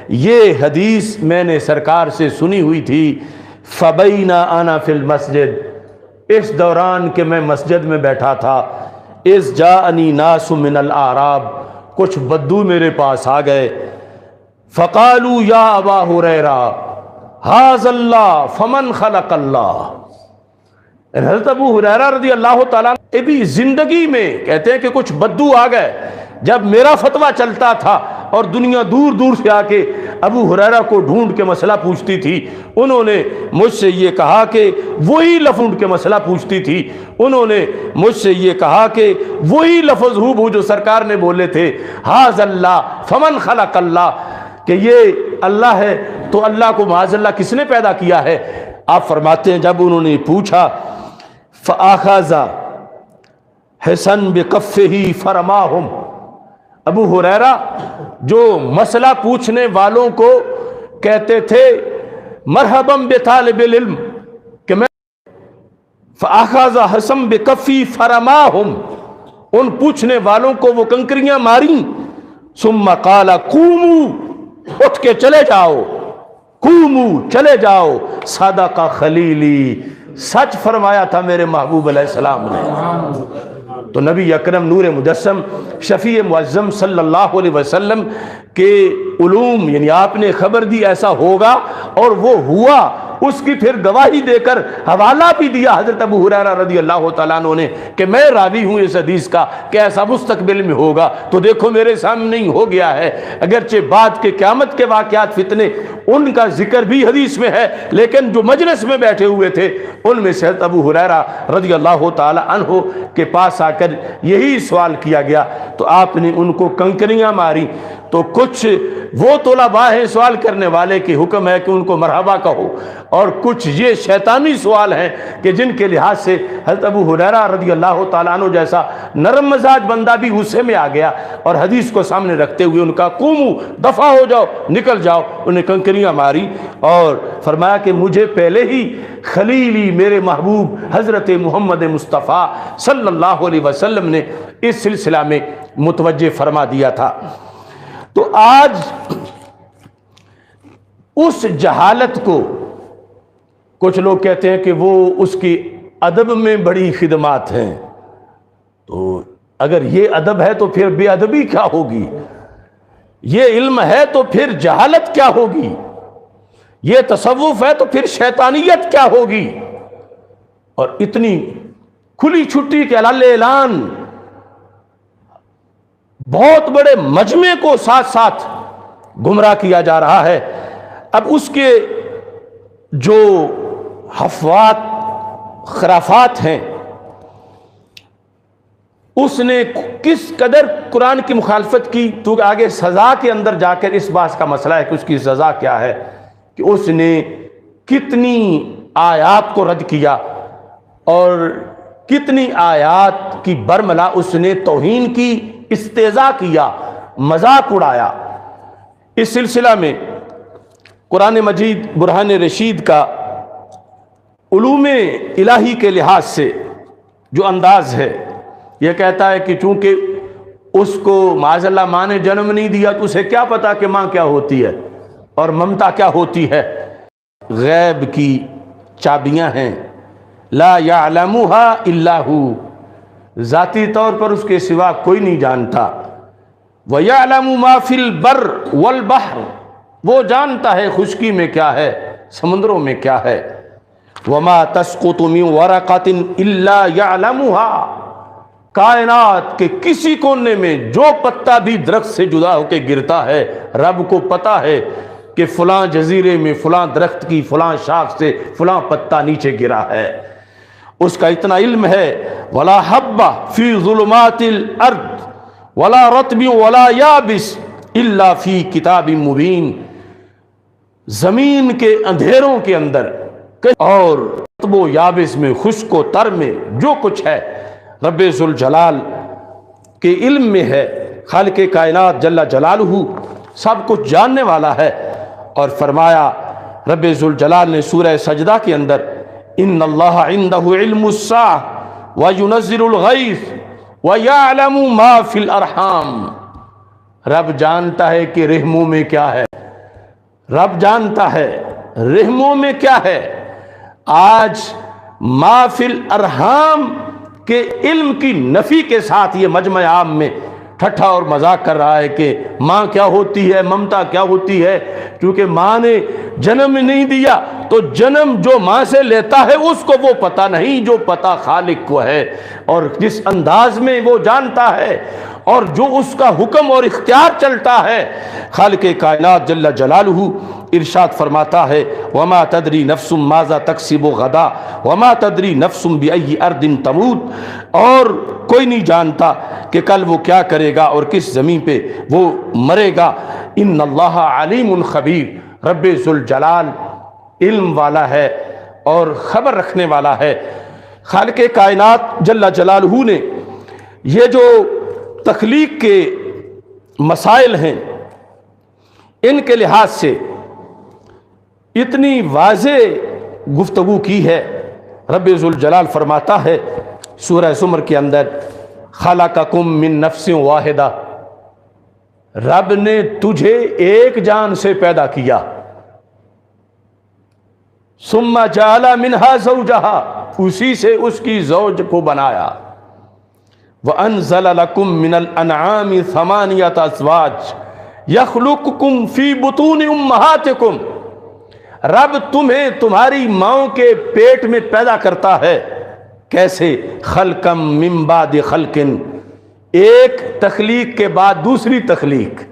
یہ حدیث میں نے سرکار سے سنی ہوئی تھی، فبینہ انا فی المسجد، اس دوران کہ میں مسجد میں بیٹھا تھا، اذ جاءنی ناس من الاعراب، کچھ بدو میرے پاس آ گئے، فقالوا یا ابا ہریرہ ھذا اللہ فمن خلق اللہ۔ حضرت ابو ہریرہ رضی اللہ تعالیٰ ابھی زندگی میں کہتے ہیں کہ کچھ بدو آ گئے، جب میرا فتویٰ چلتا تھا اور دنیا دور دور سے آ کے ابو ہریرہ کو ڈھونڈ کے مسئلہ پوچھتی تھی، انہوں نے مجھ سے یہ کہا کہ وہی لفظ کے مسئلہ پوچھتی تھی، انہوں نے مجھ سے یہ کہا کہ وہی لفظ ہو جو سرکار نے بولے تھے، ھذا اللہ فمن خلق اللہ، کہ یہ اللہ ہے تو اللہ کو معاذ اللہ کس نے پیدا کیا ہے؟ آپ فرماتے ہیں جب انہوں نے پوچھا فآخذ حسن بکفہ فرماہم، ابو ہریرہ جو مسئلہ پوچھنے والوں کو کہتے تھے مرحبا بطالب العلم، کہ میں فآخذ حسن بکفی فرماہم، ان پوچھنے والوں کو وہ کنکریاں ماریں، ثم قال قوموا، اٹھ کے چلے جاؤ، قوموا چلے جاؤ، صدق خلیلی، سچ فرمایا تھا میرے محبوب علیہ السلام نے۔ تو نبی اکرم نور مجسم شفیع معظم صلی اللہ علیہ وسلم کے علوم، یعنی آپ نے خبر دی ایسا ہوگا اور وہ ہوا، اس کی پھر گواہی دے کر حوالہ بھی دیا حضرت ابو ہریرہ رضی اللہ تعالیٰ عنہ نے کہ میں راوی ہوں اس حدیث کا کہ ایسا مستقبل میں ہوگا، تو دیکھو میرے سامنے ہی ہو گیا ہے۔ اگرچہ بعد کے قیامت کے واقعات فتنے ان کا ذکر بھی حدیث میں ہے، لیکن جو مجلس میں بیٹھے ہوئے تھے ان میں سے حضرت ابو ہریرہ رضی اللہ تعالیٰ عنہ کے پاس آ کر یہی سوال کیا گیا، تو آپ نے ان کو کنکریاں ماری، تو کچھ وہ طلباء ہیں سوال کرنے والے کہ حکم ہے کہ ان کو مرحبا کہو، اور کچھ یہ شیطانی سوال ہیں کہ جن کے لحاظ سے حضرت ابو ہریرہ رضی اللہ تعالیٰ عنہ جیسا نرم مزاج بندہ بھی غصے میں آ گیا، اور حدیث کو سامنے رکھتے ہوئے ان کا قوموا، دفع ہو جاؤ، نکل جاؤ، انہیں کنکریاں ماری اور فرمایا کہ مجھے پہلے ہی خلیلی میرے محبوب حضرت محمد مصطفیٰ صلی اللہ علیہ وسلم نے اس سلسلہ میں متوجہ فرما دیا تھا۔ تو آج اس جہالت کو کچھ لوگ کہتے ہیں کہ وہ اس کی ادب میں بڑی خدمات ہیں، تو اگر یہ ادب ہے تو پھر بے ادبی کیا ہوگی؟ یہ علم ہے تو پھر جہالت کیا ہوگی؟ یہ تصوف ہے تو پھر شیطانیت کیا ہوگی؟ اور اتنی کھلی چھٹی کے اعلان بہت بڑے مجمع کو ساتھ ساتھ گمراہ کیا جا رہا ہے۔ اب اس کے جو حفوات خرافات ہیں، اس نے کس قدر قرآن کی مخالفت کی، تو آگے سزا کے اندر جا کر اس بات کا مسئلہ ہے کہ اس کی سزا کیا ہے، کہ اس نے کتنی آیات کو رد کیا اور کتنی آیات کی برملا اس نے توہین کی، استہزاء کیا، مذاق اڑایا۔ اس سلسلہ میں قرآن مجید برہان رشید کا علوم الہی کے لحاظ سے جو انداز ہے، یہ کہتا ہے کہ چونکہ اس کو معاذ اللہ ماں نے جنم نہیں دیا تو اسے کیا پتا کہ ماں کیا ہوتی ہے اور ممتا کیا ہوتی ہے۔ غیب کی چابیاں ہیں، لا یعلمها الا ہو، ذاتی طور پر اس کے سوا کوئی نہیں جانتا۔ وَيَعْلَمُ مَا فِي الْبَرِّ وَالْبَحْرِ، وہ جانتا ہے خشکی میں کیا ہے، سمندروں میں کیا ہے۔ وَمَا تَسْقُطُ مِن وَرَقَةٍ إِلَّا يَعْلَمُهَا، کائنات کے کسی کونے میں جو پتا بھی درخت سے جدا ہو کے گرتا ہے، رب کو پتا ہے کہ فلاں جزیرے میں فلاں درخت کی فلاں شاخ سے فلاں پتا نیچے گرا ہے، اس کا اتنا علم ہے۔ وَلَا حَبَّ فِي ظُلُمَاتِ الْأَرْضِ وَلَا رَطْبٍ وَلَا يَابِسٍ إِلَّا فِي كِتَابٍ مُبِينٍ، زمین کے اندھیروں کے اندر اور رطب و یابس میں، خشک و تر میں جو کچھ ہے رب ذوالجلال کے علم میں ہے۔ خالق کائنات جل جلالہ سب کچھ جاننے والا ہے، اور فرمایا رب ذوالجلال نے سورہ سجدہ کے اندر ان اللہ عندہ علم الساعہ وینزل الغیث ویعلم ما فی الارحام، رب جانتا ہے کہ رحموں میں کیا ہے، رب جانتا ہے رحموں میں کیا ہے۔ آج ما فی الارحام کے علم کی نفی کے ساتھ یہ مجمع عام میں ٹھٹھا اور مذاق کر رہا ہے کہ ماں کیا ہوتی ہے، ممتا کیا ہوتی ہے، کیونکہ ماں نے جنم نہیں دیا تو جنم جو ماں سے لیتا ہے اس کو وہ پتہ نہیں جو پتہ خالق کو ہے، اور جس انداز میں وہ جانتا ہے اور جو اس کا حکم اور اختیار چلتا ہے۔ خالق کائنات جل جلالہ ارشاد فرماتا ہے وما تدری نفس ماذا تکسب غدا وما تدری نفس بأی ارض تموت، اور کوئی نہیں جانتا کہ کل وہ کیا کرے گا اور کس زمین پہ وہ مرے گا۔ ان اللہ علیم خبیر، رب ذوالجلال علم والا ہے اور خبر رکھنے والا ہے۔ خالق کائنات جل جلالہ نے یہ جو تخلیق کے مسائل ہیں ان کے لحاظ سے اتنی واضح گفتگو کی ہے۔ رب ذوالجلال فرماتا ہے سورہ زمر کے اندر خلقکم من نفس واحدہ، رب نے تجھے ایک جان سے پیدا کیا، ثم جعل منہا زوجہا، اسی سے اس کی زوج کو بنایا، وَأَنزَلَ لَكُم مِّنَ الْأَنْعَامِ ثَمَانِيَةَ أَزْوَاجٍ يَخْلُقُكُمْ فِي بُطُونِ أُمَّهَاتِكُمْ، رب تمہیں تمہاری ماؤں کے پیٹ میں پیدا کرتا ہے۔ کیسے؟ خلقم من بعد خلق، ایک تخلیق کے بعد دوسری تخلیق،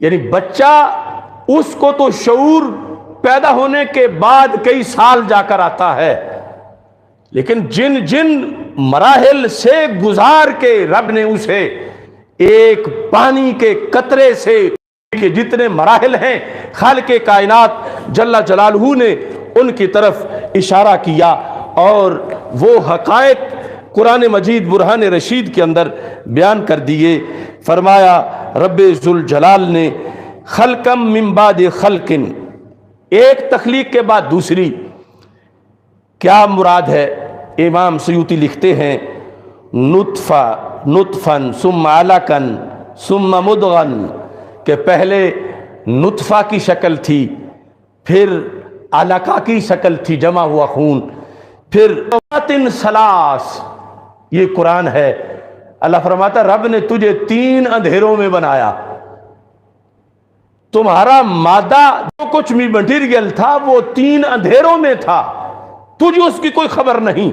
یعنی بچہ اس کو تو شعور پیدا ہونے کے بعد کئی سال جا کر آتا ہے، لیکن جن جن مراحل سے گزار کے رب نے اسے ایک پانی کے قطرے سے کہ جتنے مراحل ہیں خالق کائنات جل جلالہ نے ان کی طرف اشارہ کیا، اور وہ حقائق قرآن مجید برہان رشید کے اندر بیان کر دیے۔ فرمایا رب ذوالجلال نے خلقم من بعد خلق، ایک تخلیق کے بعد دوسری، کیا مراد ہے؟ امام سیوطی لکھتے ہیں نطفن ثم علقن ثم مدغن، کہ پہلے نطفہ کی شکل تھی، پھر علقہ کی شکل تھی جمع ہوا خون، پھر ثلاث، یہ قرآن ہے۔ اللہ فرماتا رب نے تجھے 3 اندھیروں میں بنایا، تمہارا مادہ جو کچھ بھی مٹیریل تھا وہ 3 اندھیروں میں تھا، تجھے اس کی کوئی خبر نہیں۔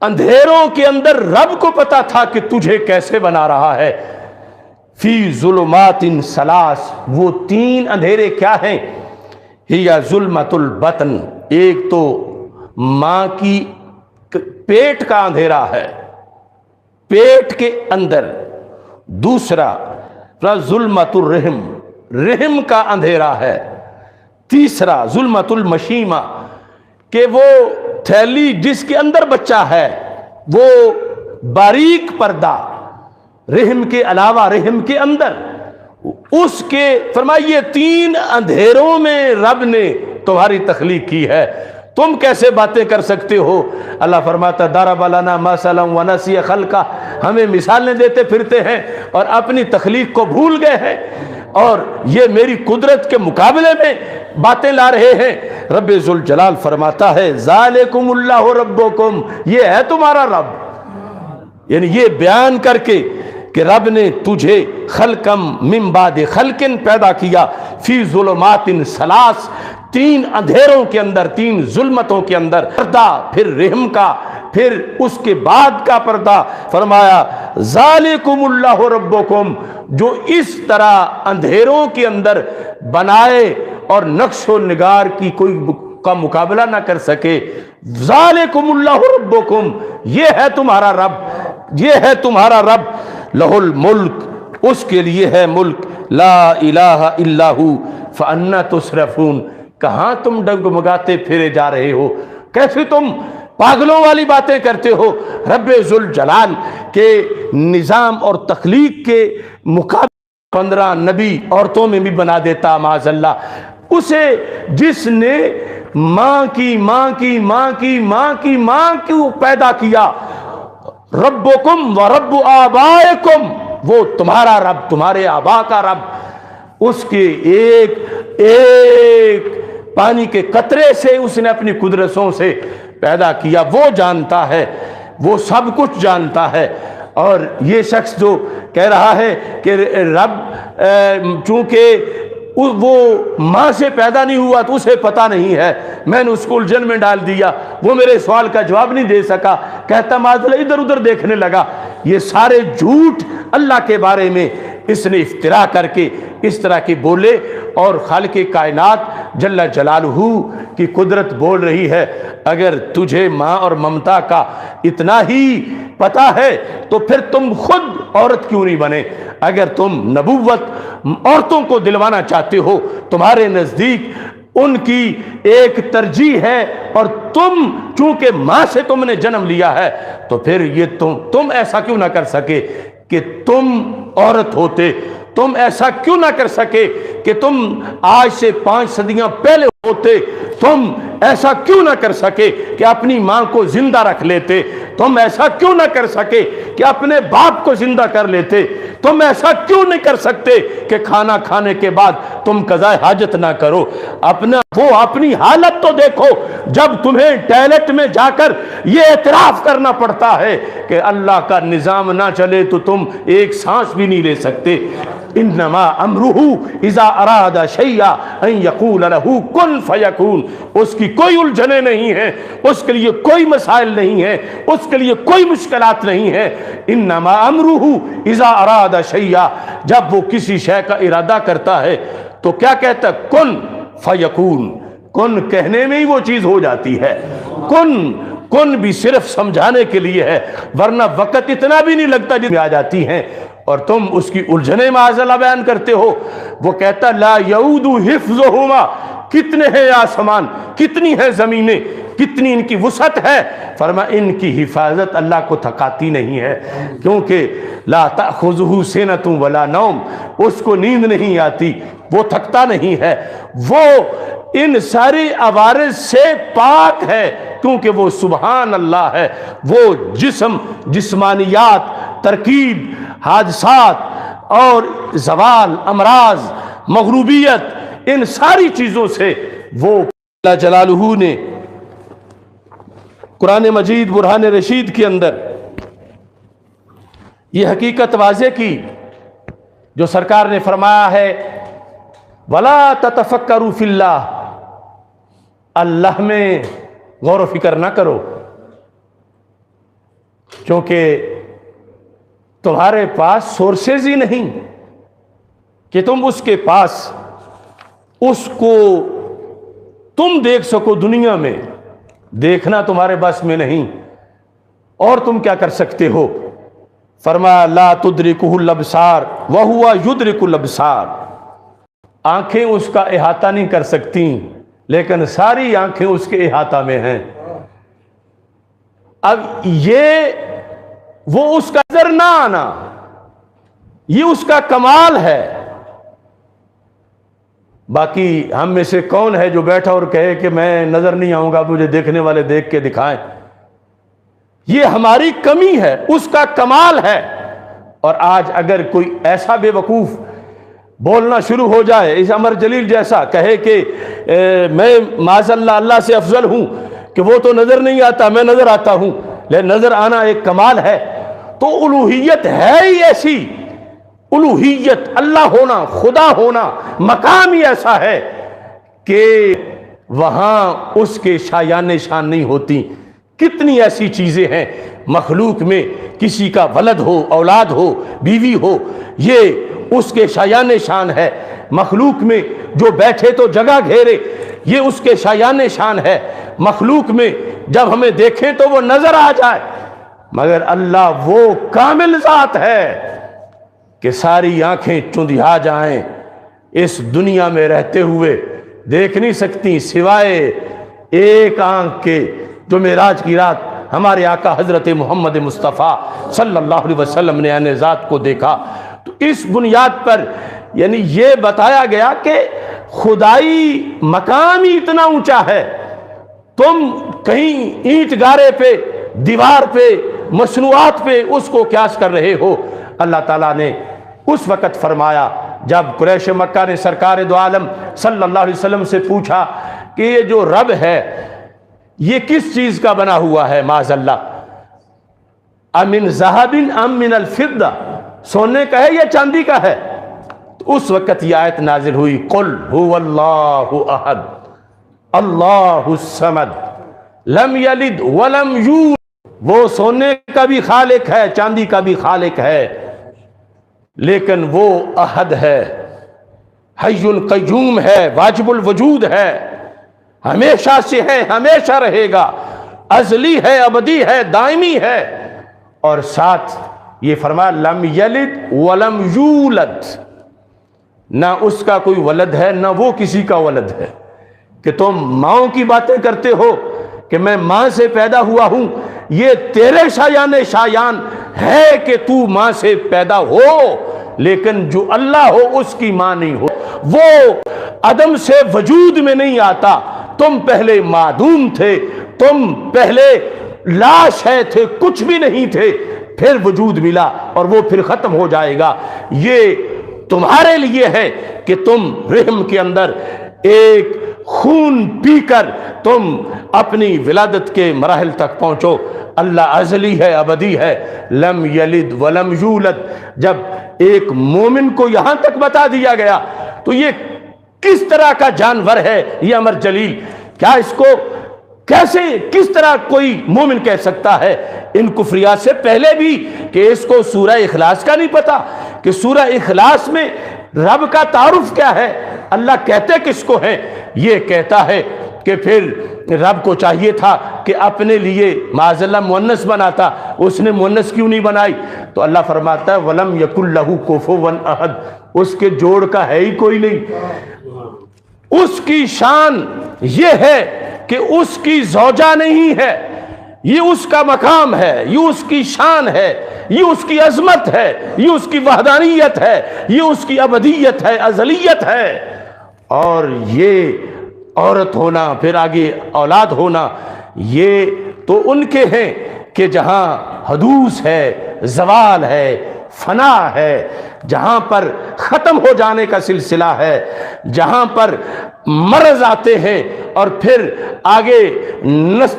اندھیروں کے اندر رب کو پتا تھا کہ تجھے کیسے بنا رہا ہے۔ فی ظلمات ثلاث، وہ 3 اندھیرے کیا ہیں؟ ہی ظلمت البطن، ایک تو ماں کی پیٹ کا اندھیرا ہے، پیٹ کے اندر، دوسرا ظلمت الرحم، رحم کا اندھیرا ہے، تیسرا ظلمت المشیمہ، کہ وہ تھیلی جس کے اندر بچہ ہے وہ باریک پردہ رحم کے علاوہ رحم کے اندر، اس کے فرمائیے 3 اندھیروں میں رب نے تمہاری تخلیق کی ہے، تم کیسے باتیں کر سکتے ہو؟ اللہ فرماتا ضرب لنا مثلا ونسی خلقہ، ہمیں مثالیں دیتے پھرتے ہیں اور اپنی تخلیق کو بھول گئے ہیں، اور یہ میری قدرت کے مقابلے میں باتیں لا رہے ہیں۔ رب ذوالجلال فرماتا ہے ذالکم اللہ ربکم، یہ ہے تمہارا رب، یعنی یہ بیان کر کے کہ رب نے تجھے خلقم من بعد خلقن پیدا کیا، فی ظلمات ثلاث، 3 اندھیروں کے اندر، 3 ظلمتوں کے اندر، پردہ، پھر رحم کا، پھر اس کے بعد کا پردہ۔ فرمایا ذالکم اللہ ربکم، جو اس طرح اندھیروں کے اندر بنائے اور نقش و نگار کی کوئی کا مقابلہ نہ کر سکے، ذالکم اللہ ربکم، یہ ہے تمہارا رب، یہ ہے تمہارا رب، لہ الملک، اس کے لیے ہے ملک، لا الہ الا ہو فانا تصرفون، کہاں تم ڈگمگاتے پھرے جا رہے ہو، کیسے تم پاگلوں والی باتیں کرتے ہو؟ رب ذوالجلال کے نظام اور تخلیق کے مقابلے 15 نبی عورتوں میں بھی بنا دیتا معاذ اللہ، اسے جس نے ماں کی ماں کی ماں کی ماں کی ماں کو پیدا کیا، ربکم و رب آبائکم، وہ تمہارا رب، تمہارے آبا کا رب، اس کے ایک ایک پانی کے قطرے سے اس نے اپنی قدرتوں سے پیدا کیا، وہ جانتا ہے، وہ سب کچھ جانتا ہے۔ اور یہ شخص جو کہہ رہا ہے کہ رب چونکہ وہ ماں سے پیدا نہیں ہوا تو اسے پتہ نہیں ہے، میں نے اس کو الجھن میں ڈال دیا، وہ میرے سوال کا جواب نہیں دے سکا، کہتا معاذ اللہ ادھر ادھر دیکھنے لگا، یہ سارے جھوٹ اللہ کے بارے میں اس نے افترا کر کے اس طرح کی بولے، اور خالق کائنات جل جلالہ کی قدرت بول رہی ہے اگر تجھے ماں اور ممتا کا اتنا ہی پتہ ہے تو پھر تم خود عورت کیوں نہیں بنے؟ اگر تم نبوت عورتوں کو دلوانا چاہتے ہو، تمہارے نزدیک ان کی ایک ترجیح ہے، اور تم چونکہ ماں سے تم نے جنم لیا ہے تو پھر یہ تم ایسا کیوں نہ کر سکے کہ تم عورت ہوتے، تم ایسا کیوں نہ کر سکے کہ تم آج سے 5 صدیاں پہلے ہوتے، تم ایسا کیوں نہ کر سکے کہ اپنی ماں کو زندہ رکھ لیتے، تم ایسا کیوں نہ کر سکے کہ اپنے باپ کو زندہ کر لیتے، تم ایسا کیوں نہیں کر سکتے کہ کھانا کھانے کے بعد تم قضاء حاجت نہ کرو؟ وہ اپنی حالت تو دیکھو جب تمہیں ٹوائلٹ میں جا کر یہ اعتراف کرنا پڑتا ہے کہ اللہ کا نظام نہ چلے تو تم ایک سانس بھی نہیں لے سکتے۔ انما امرہ اذا اراد شیئا ان یقول لہ کن فیکون، اس کی کوئی الجھنیں نہیں ہیں، اس کے لیے کوئی مسائل نہیں ہیں، اس کے لیے کوئی مشکلات نہیں ہیں۔ انما امرہ اذا اراد شیئا، جب وہ کسی شے کا ارادہ کرتا ہے تو کیا کہتا ہے؟ کن فیکون، کن کہنے میں ہی وہ چیز ہو جاتی ہے۔ کن بھی صرف سمجھانے کے لیے ہے، ورنہ وقت اتنا بھی نہیں لگتا جتنے آ جاتی ہیں۔ اور تم اس کی الجھنیں معاذ اللہ بیان کرتے ہو۔ وہ کہتا لا یعود حفظہما، کتنے ہیں آسمان، کتنی ہیں زمینیں، کتنی ان کی وسعت ہے، فرما ان کی حفاظت اللہ کو تھکاتی نہیں ہے، کیونکہ لا تأخذہ سنۃ ولا نوم، اس کو نیند نہیں آتی، وہ تھکتا نہیں ہے، وہ ان ساری عوارض سے پاک ہے، کیونکہ وہ سبحان اللہ ہے۔ وہ جسم، جسمانیات، ترکیب، حادثات اور زوال، امراض، مغروبیت، ان ساری چیزوں سے وہ اللہ جلالہ نے قرآن مجید برہان رشید کے اندر یہ حقیقت واضح کی جو سرکار نے فرمایا ہے وَلَا تَتَفَكَّرُوا فِي اللَّهِ، اللہ میں غور و فکر نہ کرو، کیونکہ تمہارے پاس سورسز ہی نہیں کہ تم اس کے پاس اس کو تم دیکھ سکو، دنیا میں دیکھنا تمہارے بس میں نہیں، اور تم کیا کر سکتے ہو؟ فرمایا لا تدرکہ الابصار وہو یدرک الابصار، آنکھیں اس کا احاطہ نہیں کر سکتی لیکن ساری آنکھیں اس کے احاطہ میں ہیں۔ اب یہ وہ اس کا نظر نہ آنا، یہ اس کا کمال ہے۔ باقی ہم میں سے کون ہے جو بیٹھا اور کہے کہ میں نظر نہیں آؤں گا، مجھے دیکھنے والے دیکھ کے دکھائیں؟ یہ ہماری کمی ہے، اس کا کمال ہے۔ اور آج اگر کوئی ایسا بے وقوف بولنا شروع ہو جائے، اس عمر جلیل جیسا، کہے کہ میں معاذ اللہ اللہ سے افضل ہوں کہ وہ تو نظر نہیں آتا، میں نظر آتا ہوں، لیکن نظر آنا ایک کمال ہے، تو الوہیت ہے ہی ایسی، الوہیت، اللہ ہونا، خدا ہونا، مقام ہی ایسا ہے کہ وہاں اس کے شایان شان نہیں ہوتی۔ کتنی ایسی چیزیں ہیں مخلوق میں، کسی کا ولد ہو، اولاد ہو، بیوی ہو، یہ اس کے شایان شان ہے۔ مخلوق میں جو بیٹھے تو جگہ گھیرے، یہ اس کے شایان شان ہے۔ مخلوق میں جب ہمیں دیکھیں تو وہ نظر آ جائے، مگر اللہ وہ کامل ذات ہے کہ ساری آنکھیں چندھیا جائیں، اس دنیا میں رہتے ہوئے دیکھ نہیں سکتی سوائے ایک آنکھ کے، جو معراج کی رات ہمارے آقا حضرت محمد مصطفیٰ صلی اللہ علیہ وسلم نے عین ذات کو دیکھا۔ تو اس بنیاد پر یعنی یہ بتایا گیا کہ خدائی مقام ہی اتنا اونچا ہے، تم کہیں اینٹ گارے پہ، دیوار پہ، مصنوعات پہ اس کو قیاس کر رہے ہو۔ اللہ تعالیٰ نے اس وقت فرمایا جب قریش مکہ نے سرکار دو عالم صلی اللہ علیہ وسلم سے پوچھا کہ یہ جو رب ہے یہ کس چیز کا بنا ہوا ہے معاذ اللہ، امن ذہب ام من الفضہ، سونے کا ہے یا چاندی کا ہے؟ تو اس وقت یہ آیت نازل ہوئی قل هو اللہ احد اللہ الصمد لم یلد ولم یولد، وہ سونے کا بھی خالق ہے، چاندی کا بھی خالق ہے، لیکن وہ احد ہے، حی القیوم ہے، واجب الوجود ہے، ہمیشہ سے ہے، ہمیشہ رہے گا، ازلی ہے، ابدی ہے، دائمی ہے۔ اور ساتھ یہ فرمایا لم یلد ولم یولد، نہ اس کا کوئی ولد ہے نہ وہ کسی کا ولد ہے۔ کہ تم ماؤں کی باتیں کرتے ہو کہ میں ماں سے پیدا ہوا ہوں، یہ تیرے شایان شایان ہے کہ تو ماں سے پیدا ہو، لیکن جو اللہ ہو اس کی ماں نہیں ہو، وہ عدم سے وجود میں نہیں آتا۔ تم پہلے معدوم تھے، تم پہلے لاش ہے تھے، کچھ بھی نہیں تھے، پھر وجود ملا اور وہ پھر ختم ہو جائے گا۔ یہ تمہارے لیے ہے کہ تم رحم کے اندر ایک خون پی کر تم اپنی ولادت کے مراحل تک پہنچو۔ اللہ ازلی ہے، ابدی ہے، لم یلد ولم یولد۔ جب ایک مومن کو یہاں تک بتا دیا گیا تو یہ کس طرح کا جانور ہے یہ امر جلیل؟ کیا اس کو کیسے کس طرح کوئی مومن کہہ سکتا ہے ان کفریات سے پہلے بھی کہ اس کو سورہ اخلاص کا نہیں پتا کہ سورہ اخلاص میں رب کا تعارف کیا ہے، اللہ کہتے کس کو ہے؟ یہ کہتا ہے کہ پھر رب کو چاہیے تھا کہ اپنے لیے معاذ اللہ مؤنث بناتا، اس نے مؤنث کیوں نہیں بنائی؟ تو اللہ فرماتا ہے وَلَمْ يَكُنْ لَهُ كُفُوًا أَحَدٌ، اس کے جوڑ کا ہے ہی کوئی نہیں۔ اس کی شان یہ ہے کہ اس کی زوجہ نہیں ہے، یہ اس کا مقام ہے، یہ اس کی شان ہے، یہ اس کی عظمت ہے، یہ اس کی وحدانیت ہے، یہ اس کی ابدیت ہے، ازلیت ہے۔ اور یہ عورت ہونا، پھر آگے اولاد ہونا، یہ تو ان کے ہیں کہ جہاں حدوث ہے، زوال ہے، فنا ہے، جہاں پر ختم ہو جانے کا سلسلہ ہے، جہاں پر مرض آتے ہیں، اور پھر آگے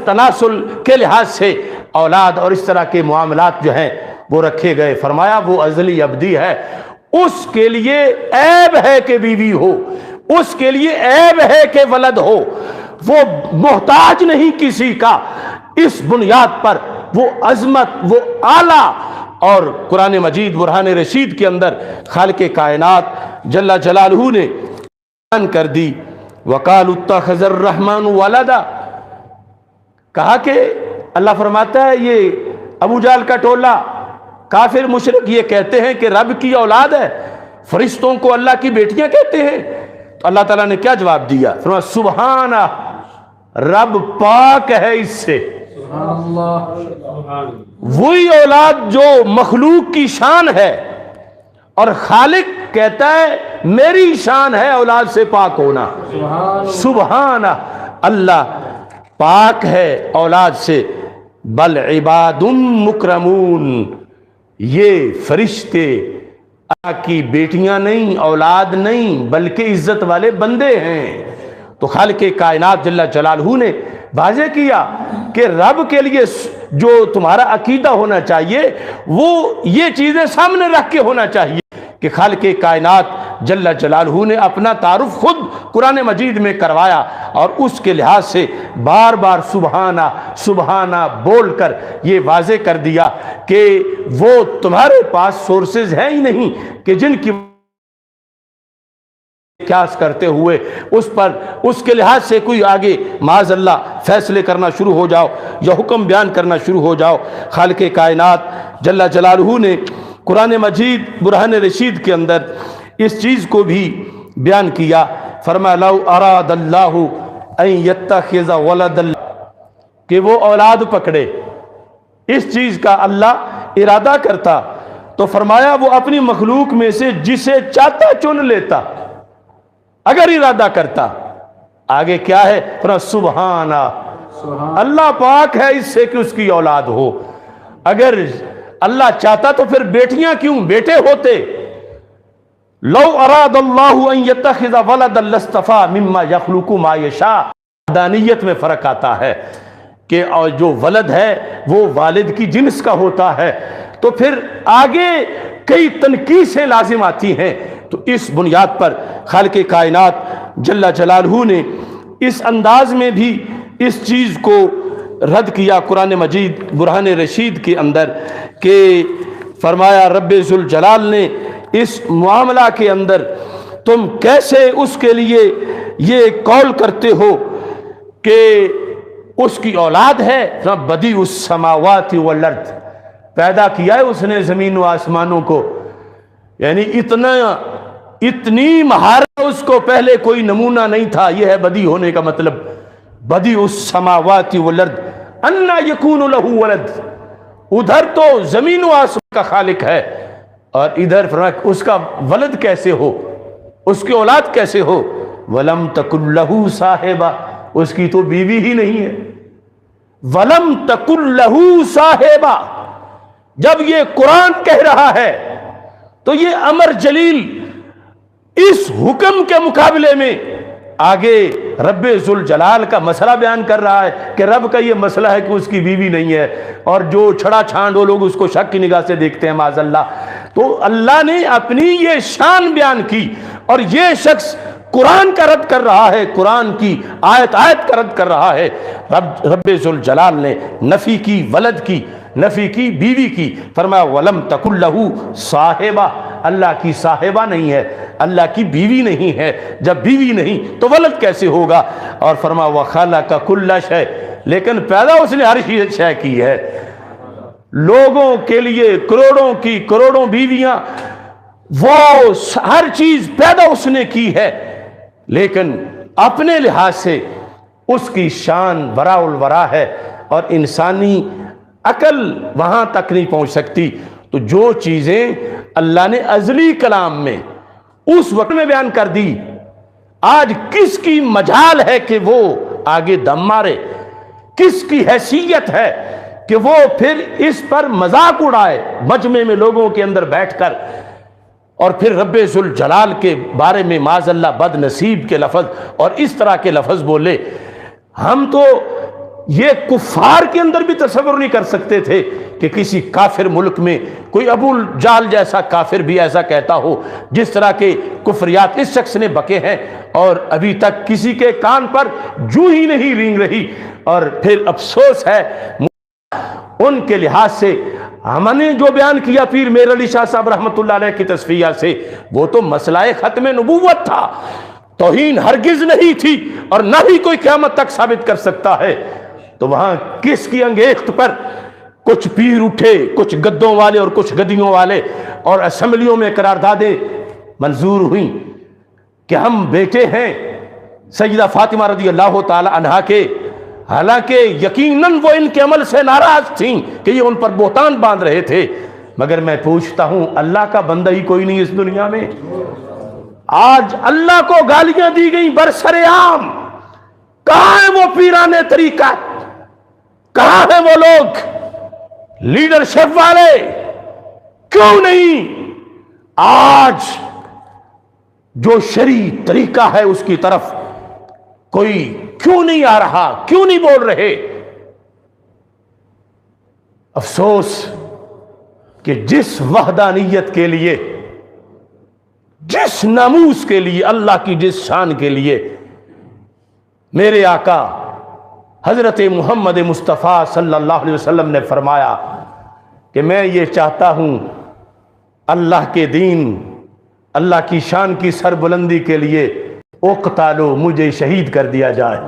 تناسل کے لحاظ سے اولاد اور اس طرح کے معاملات جو ہیں وہ رکھے گئے۔ فرمایا وہ ازلی ابدی ہے، اس کے لیے عیب ہے کہ بیوی ہو، اس کے لیے عیب ہے کہ ولد ہو، وہ محتاج نہیں کسی کا۔ اس بنیاد پر وہ عظمت، وہ اعلیٰ، اور قرآن مجید برہان رشید کے اندر خالق کائنات جل جلالہ نے بیان کر دی وَقَالُوا اتَّخَذَ الرَّحْمَنُ وَلَدًا، کہا کہ اللہ فرماتا ہے یہ ابو جہل کا ٹولہ کافر مشرک یہ کہتے ہیں کہ رب کی اولاد ہے، فرشتوں کو اللہ کی بیٹیاں کہتے ہیں۔ تو اللہ تعالیٰ نے کیا جواب دیا؟ فرمایا سبحانہ، رب پاک ہے اس سے۔ وہی اولاد جو مخلوق کی شان ہے، اور خالق کہتا ہے میری شان ہے اولاد سے پاک ہونا۔ سبحانہ، اللہ پاک ہے اولاد سے۔ بل عباد مکرمون، یہ فرشتے اللہ کی بیٹیاں نہیں، اولاد نہیں، بلکہ عزت والے بندے ہیں۔ تو خالق کائنات جل جلالہ نے واضح کیا کہ رب کے لیے جو تمہارا عقیدہ ہونا چاہیے وہ یہ چیزیں سامنے رکھ کے ہونا چاہیے کہ خالق کائنات جل جلالہ نے اپنا تعارف خود قرآن مجید میں کروایا، اور اس کے لحاظ سے بار بار سبحانہ سبحانہ بول کر یہ واضح کر دیا کہ وہ تمہارے پاس سورسز ہیں ہی نہیں کہ جن کی قیاس کرتے ہوئے اس پر اس کے لحاظ سے کوئی آگے معاذ اللہ فیصلے کرنا شروع ہو جاؤ یا حکم بیان کرنا شروع ہو جاؤ۔ خالق کائنات جل جلالہ نے قرآن مجید برہان رشید کے اندر اس چیز کو بھی بیان کیا۔ فرمایا لو اراد اللہ ان یتخذ ولدا، کہ وہ اولاد پکڑے، اس چیز کا اللہ ارادہ کرتا تو فرمایا وہ اپنی مخلوق میں سے جسے چاہتا چن لیتا، اگر ارادہ کرتا۔ آگے کیا ہے؟ فرمایا سبحانہ، اللہ پاک ہے اس سے کہ اس کی اولاد ہو۔ اگر اللہ چاہتا تو پھر بیٹیاں کیوں، بیٹے ہوتے۔ لو اراد اللہ ان یتخذ ولدا لاصطفى مما یخلق ما یشاء، دانیت میں فرق آتا ہے کہ جو ولد ہے وہ والد کی جنس کا ہوتا ہے، تو پھر آگے کئی تنقیصیں لازم آتی ہیں۔ تو اس بنیاد پر خالق کائنات جل جلالہ نے اس انداز میں بھی اس چیز کو رد کیا قرآن مجید برہان رشید کے اندر کہ فرمایا رب ذوالجلال نے اس معاملہ کے اندر تم کیسے اس کے لیے یہ قول کرتے ہو کہ اس کی اولاد ہے؟ بدیع السماوات والارض، پیدا کیا ہے اس نے زمین و آسمانوں کو، یعنی اتنی مہارت اس کو پہلے کوئی نمونہ نہیں تھا۔ یہ ہے بدیع ہونے کا مطلب، بدیع السماوات والارض انا یکون لہ ولد۔ ادھر تو زمین و آسمان کا خالق ہے، اور ادھر فرمایا اس کا ولد کیسے ہو، اس کی اولاد کیسے ہو؟ ولم تکن لہ صاحبہ، اس کی تو بیوی ہی نہیں ہے۔ ولم تکن لہ صاحبہ، جب یہ قرآن کہہ رہا ہے تو یہ امر جلیل اس حکم کے مقابلے میں آگے رب ذوالجلال کا مسئلہ بیان کر رہا ہے کہ رب کا یہ مسئلہ ہے کہ اس کی بیوی نہیں ہے، اور جو چھڑا چھانڈ وہ لوگ اس کو شک کی نگاہ سے دیکھتے ہیں معاذ اللہ۔ تو اللہ نے اپنی یہ شان بیان کی، اور یہ شخص قرآن کا رد کر رہا ہے، قرآن کی آیت کا رد کر رہا ہے۔ رب ذوالجلال نے نفی کی ولد کی، نفی کی بیوی کی، فرمایا ولم تکن لہ صاحبہ، اللہ کی صاحبہ نہیں ہے، اللہ کی بیوی نہیں ہے، جب بیوی نہیں تو ولد کیسے ہوگا؟ اور فرما وَخَلَقَ كُلَّ شَيْءٍ، لیکن پیدا اس نے ہر شے کی ہے۔ لوگوں کے لیے کروڑوں کی کروڑوں بیویاں، وہ ہر چیز پیدا اس نے کی ہے، لیکن اپنے لحاظ سے اس کی شان وراء الورا ہے، اور انسانی عقل وہاں تک نہیں پہنچ سکتی۔ تو جو چیزیں اللہ نے ازلی کلام میں اس وقت میں بیان کر دی، آج کس کی مجال ہے کہ وہ آگے دم مارے؟ کس کی حیثیت ہے کہ وہ پھر اس پر مذاق اڑائے مجمع میں لوگوں کے اندر بیٹھ کر، اور پھر رب ذوالجلال کے بارے میں معاذ اللہ بد نصیب کے لفظ اور اس طرح کے لفظ بولے؟ ہم تو یہ کفار کے اندر بھی تصور نہیں کر سکتے تھے کہ کسی کافر ملک میں کوئی ابو جال جیسا کافر بھی ایسا کہتا ہو، جس طرح کے کفریات اس شخص نے بکے ہیں، اور ابھی تک کسی کے کان پر جو ہی نہیں رینگ رہی۔ اور پھر افسوس ہے ان کے لحاظ سے، ہم نے جو بیان کیا پیر میر علی شاہ صاحب رحمۃ اللہ علیہ کی تصفیہ سے، وہ تو مسئلہ ختم نبوت تھا، توہین ہرگز نہیں تھی، اور نہ ہی کوئی قیامت تک ثابت کر سکتا ہے۔ تو وہاں کس کی انگیخت پر کچھ پیر اٹھے، کچھ گدوں والے اور کچھ گدیوں والے، اور اسمبلیوں میں قراردادیں منظور ہوئیں کہ ہم بیٹے ہیں سیدہ فاطمہ رضی اللہ تعالی عنہا کے، حالانکہ یقیناً وہ ان کے عمل سے ناراض تھیں کہ یہ ان پر بہتان باندھ رہے تھے۔ مگر میں پوچھتا ہوں، اللہ کا بندہ ہی کوئی نہیں اس دنیا میں؟ آج اللہ کو گالیاں دی گئیں برسر عام، کہاں ہے وہ پیرانے طریقہ؟ کہاں ہیں وہ لوگ لیڈرشپ والے؟ کیوں نہیں آج جو شرعی طریقہ ہے اس کی طرف کوئی کیوں نہیں آ رہا؟ کیوں نہیں بول رہے؟ افسوس کہ جس وحدانیت کے لیے، جس ناموس کے لیے، اللہ کی جس شان کے لیے میرے آقا حضرت محمد مصطفیٰ صلی اللہ علیہ وسلم نے فرمایا کہ میں یہ چاہتا ہوں اللہ کے دین، اللہ کی شان کی سربلندی کے لیے اقتالو، مجھے شہید کر دیا جائے،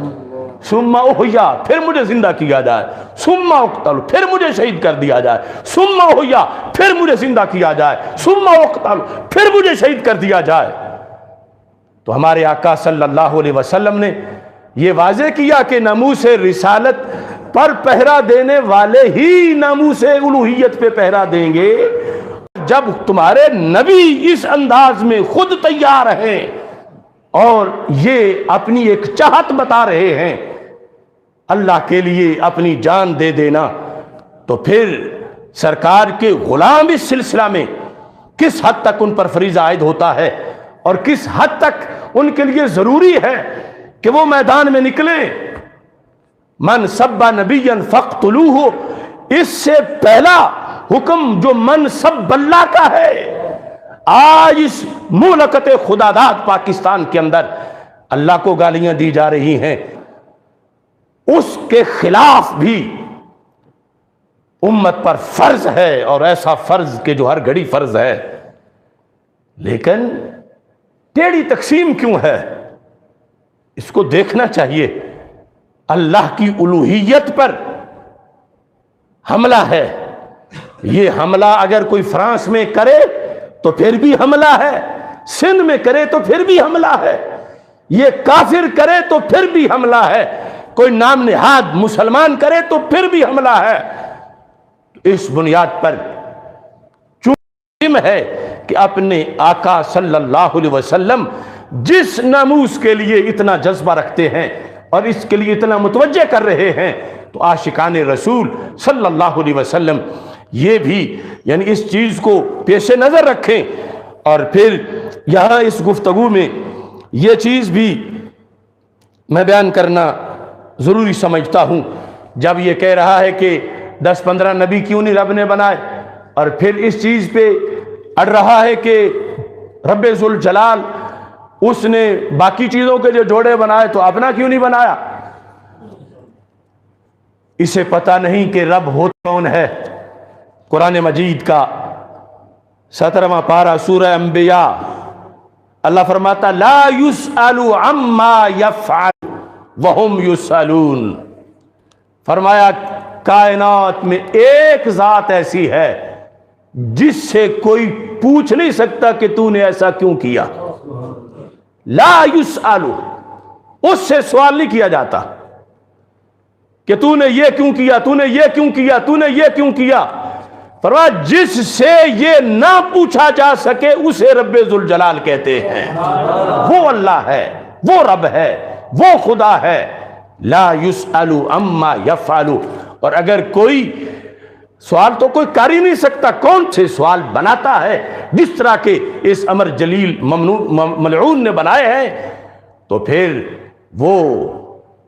ثم احیا، پھر مجھے زندہ کیا جائے، ثم اقتلو، پھر مجھے شہید کر دیا جائے، ثم احیا، پھر مجھے زندہ کیا جائے، ثم اقتلو، پھر مجھے شہید کر دیا جائے۔ تو ہمارے آقا صلی اللہ علیہ وسلم نے یہ واضح کیا کہ ناموس رسالت پر پہرا دینے والے ہی ناموس الوہیت پہ پہرا دیں گے۔ جب تمہارے نبی اس انداز میں خود تیار ہیں اور یہ اپنی ایک چاہت بتا رہے ہیں اللہ کے لیے اپنی جان دے دینا، تو پھر سرکار کے غلام اس سلسلہ میں کس حد تک ان پر فریضہ عائد ہوتا ہے، اور کس حد تک ان کے لیے ضروری ہے کہ وہ میدان میں نکلیں۔ من سب نبیا فاقتلوہ، اس سے پہلا حکم جو من سب اللہ کا ہے، آج اس مملکت خداداد پاکستان کے اندر اللہ کو گالیاں دی جا رہی ہیں، اس کے خلاف بھی امت پر فرض ہے، اور ایسا فرض کہ جو ہر گھڑی فرض ہے۔ لیکن ٹیڑھی تقسیم کیوں ہے؟ اس کو دیکھنا چاہیے۔ اللہ کی الوہیت پر حملہ ہے، یہ حملہ اگر کوئی فرانس میں کرے تو پھر بھی حملہ ہے، سندھ میں کرے تو پھر بھی حملہ ہے، یہ کافر کرے تو پھر بھی حملہ ہے، کوئی نام نہاد مسلمان کرے تو پھر بھی حملہ ہے۔ اس بنیاد پر چونکہ ہے کہ اپنے آقا صلی اللہ علیہ وسلم جس ناموس کے لیے اتنا جذبہ رکھتے ہیں اور اس کے لیے اتنا متوجہ کر رہے ہیں، تو عاشقان رسول صلی اللہ علیہ وسلم یہ بھی یعنی اس چیز کو پیش نظر رکھیں۔ اور پھر یہاں اس گفتگو میں یہ چیز بھی میں بیان کرنا ضروری سمجھتا ہوں، جب یہ کہہ رہا ہے کہ 10-15 نبی کیوں نہیں رب نے بنائے، اور پھر اس چیز پہ اڑ رہا ہے کہ رب ذوالجلال اس نے باقی چیزوں کے جو جوڑے بنائے تو اپنا کیوں نہیں بنایا؟ اسے پتہ نہیں کہ رب ہوتا کون ہے۔ قرآن مجید کا 17واں پارہ سورہ انبیاء، اللہ فرماتا لا یسأل عما یفعل وہم یسألون، فرمایا کائنات میں ایک ذات ایسی ہے جس سے کوئی پوچھ نہیں سکتا کہ تو نے ایسا کیوں کیا. لا یسأل، اس سے سوال نہیں کیا جاتا کہ تو نے یہ کیوں کیا، تو نے یہ کیوں کیا، تو نے یہ کیوں کیا. فرمایا جس سے یہ نہ پوچھا جا سکے اسے رب ذوالجلال کہتے ہیں. وہ اللہ ہے، وہ رب ہے، وہ خدا ہے. لا یسأل عما یفعل. اور اگر کوئی سوال تو کوئی کر ہی نہیں سکتا، کون سے سوال بناتا ہے جس طرح کے اس امر جلیل ملعون نے بنائے ہیں، تو پھر وہ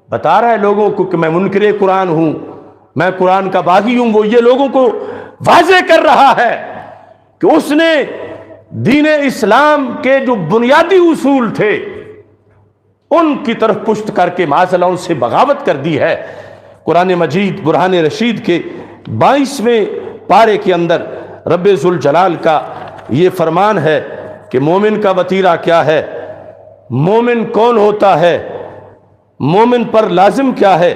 بتا رہا ہے لوگوں کو کہ میں منکر قرآن ہوں، میں قرآن کا باغی ہوں. وہ یہ لوگوں کو واضح کر رہا ہے کہ اس نے دین اسلام کے جو بنیادی اصول تھے ان کی طرف پشت کر کے معاذ اللہ ان سے بغاوت کر دی ہے. قرآن مجید برہان رشید کے 22ویں پارے کے اندر رب ذوالجلال کا یہ فرمان ہے کہ مومن کا وتیرہ کیا ہے، مومن کون ہوتا ہے، مومن پر لازم کیا ہے.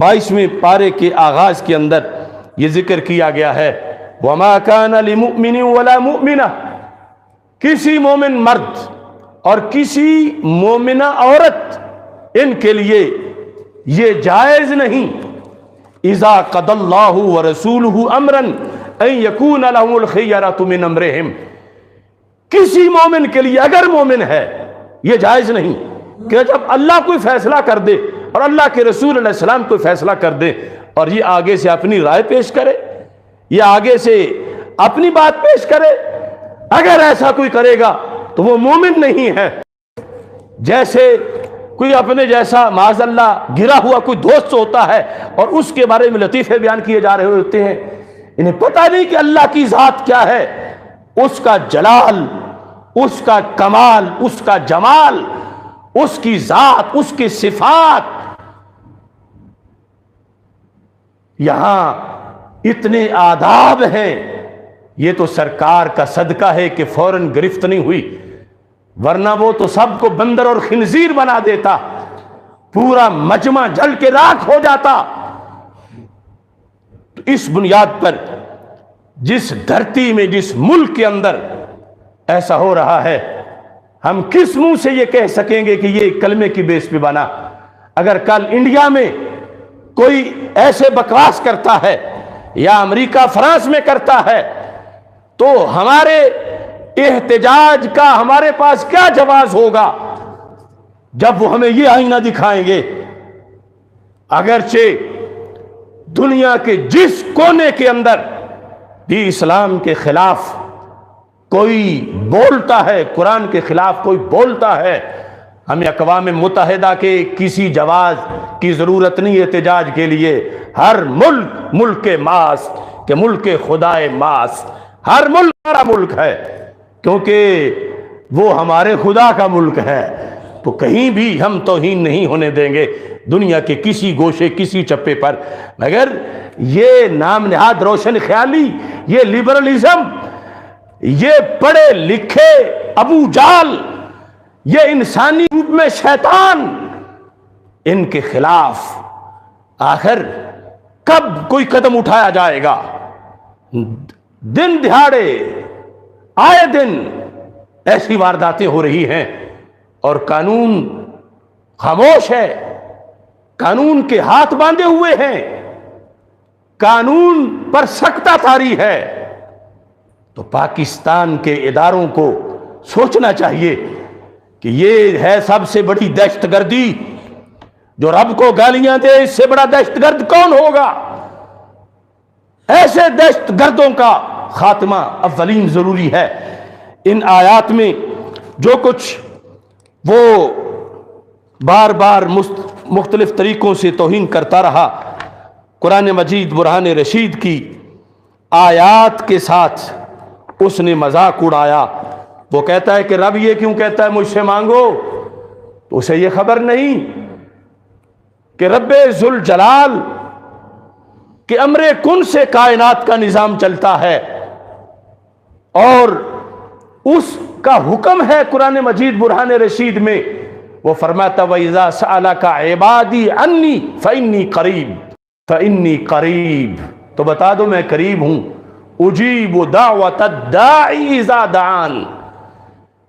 22ویں پارے کے آغاز کے اندر یہ ذکر کیا گیا ہے وَمَا كَانَ لِمُؤْمِنٍ وَلَا مُؤْمِنَةٍ، کسی مومن مرد اور کسی مومنہ عورت ان کے لیے یہ جائز نہیں اذا قضى الله ورسوله امرا ان يكون لهم الخيرة من امرهم، کسی مومن کے لیے اگر مومن ہے یہ جائز نہیں کہ جب اللہ کوئی فیصلہ کر دے اور اللہ کے رسول علیہ السلام کوئی فیصلہ کر دے اور یہ آگے سے اپنی رائے پیش کرے، یہ آگے سے اپنی بات پیش کرے. اگر ایسا کوئی کرے گا تو وہ مومن نہیں ہے. جیسے کوئی اپنے جیسا معاذ اللہ گرا ہوا کوئی دوست ہوتا ہے اور اس کے بارے میں لطیفے بیان کیے جا رہے ہوتے ہیں، انہیں پتہ نہیں کہ اللہ کی ذات کیا ہے، اس کا جلال، اس کا کمال، اس کا جمال، اس کی ذات، اس کی صفات. یہاں اتنے آداب ہیں، یہ تو سرکار کا صدقہ ہے کہ فوراً گرفت نہیں ہوئی، ورنہ وہ تو سب کو بندر اور خنزیر بنا دیتا، پورا مجمع جل کے راکھ ہو جاتا. تو اس بنیاد پر جس دھرتی میں، جس ملک کے اندر ایسا ہو رہا ہے، ہم کس منہ سے یہ کہہ سکیں گے کہ یہ کلمے کی بیس پہ بنا؟ اگر کل انڈیا میں کوئی ایسے بکواس کرتا ہے یا امریکہ فرانس میں کرتا ہے تو ہمارے احتجاج کا ہمارے پاس کیا جواز ہوگا جب وہ ہمیں یہ آئینہ دکھائیں گے؟ اگرچہ دنیا کے جس کونے کے اندر بھی اسلام کے خلاف کوئی بولتا ہے، قرآن کے خلاف کوئی بولتا ہے، ہمیں اقوام متحدہ کے کسی جواز کی ضرورت نہیں احتجاج کے لیے. ہر ملک ملک ماس کہ ملک خدائے ماس، ہر ملک ہمارا ملک ہے کیونکہ وہ ہمارے خدا کا ملک ہے. تو کہیں بھی ہم توہین نہیں ہونے دیں گے دنیا کے کسی گوشے کسی چپے پر. مگر یہ نام نہاد روشن خیالی، یہ لبرلزم، یہ پڑھے لکھے ابو جال، یہ انسانی روپ میں شیطان، ان کے خلاف آخر کب کوئی قدم اٹھایا جائے گا؟ دن دہاڑے آئے دن ایسی وارداتیں ہو رہی ہیں اور قانون خاموش ہے، قانون کے ہاتھ باندھے ہوئے ہیں، قانون پر سکتہ طاری ہے. تو پاکستان کے اداروں کو سوچنا چاہیے کہ یہ ہے سب سے بڑی دہشت گردی. جو رب کو گالیاں دے اس سے بڑا دہشت گرد کون ہوگا؟ ایسے دہشت گردوں کا خاتمہ اولین ضروری ہے. ان آیات میں جو کچھ وہ بار بار مختلف طریقوں سے توہین کرتا رہا، قرآن مجید برہان رشید کی آیات کے ساتھ اس نے مذاق اڑایا. وہ کہتا ہے کہ رب یہ کیوں کہتا ہے مجھ سے مانگو؟ تو اسے یہ خبر نہیں کہ رب ذوالجلال کہ امر کن سے کائنات کا نظام چلتا ہے. اور اس کا حکم ہے قرآن مجید برہان رشید میں، وہ فرماتا وَإِذَا سَأَلَكَ عِبَادِي عَنِّي فَإِنِّي قَرِيب فَإِنِّي قَرِيب، تو بتا دو میں قریب ہوں، اجیب دعوت الداعی اذا دعان،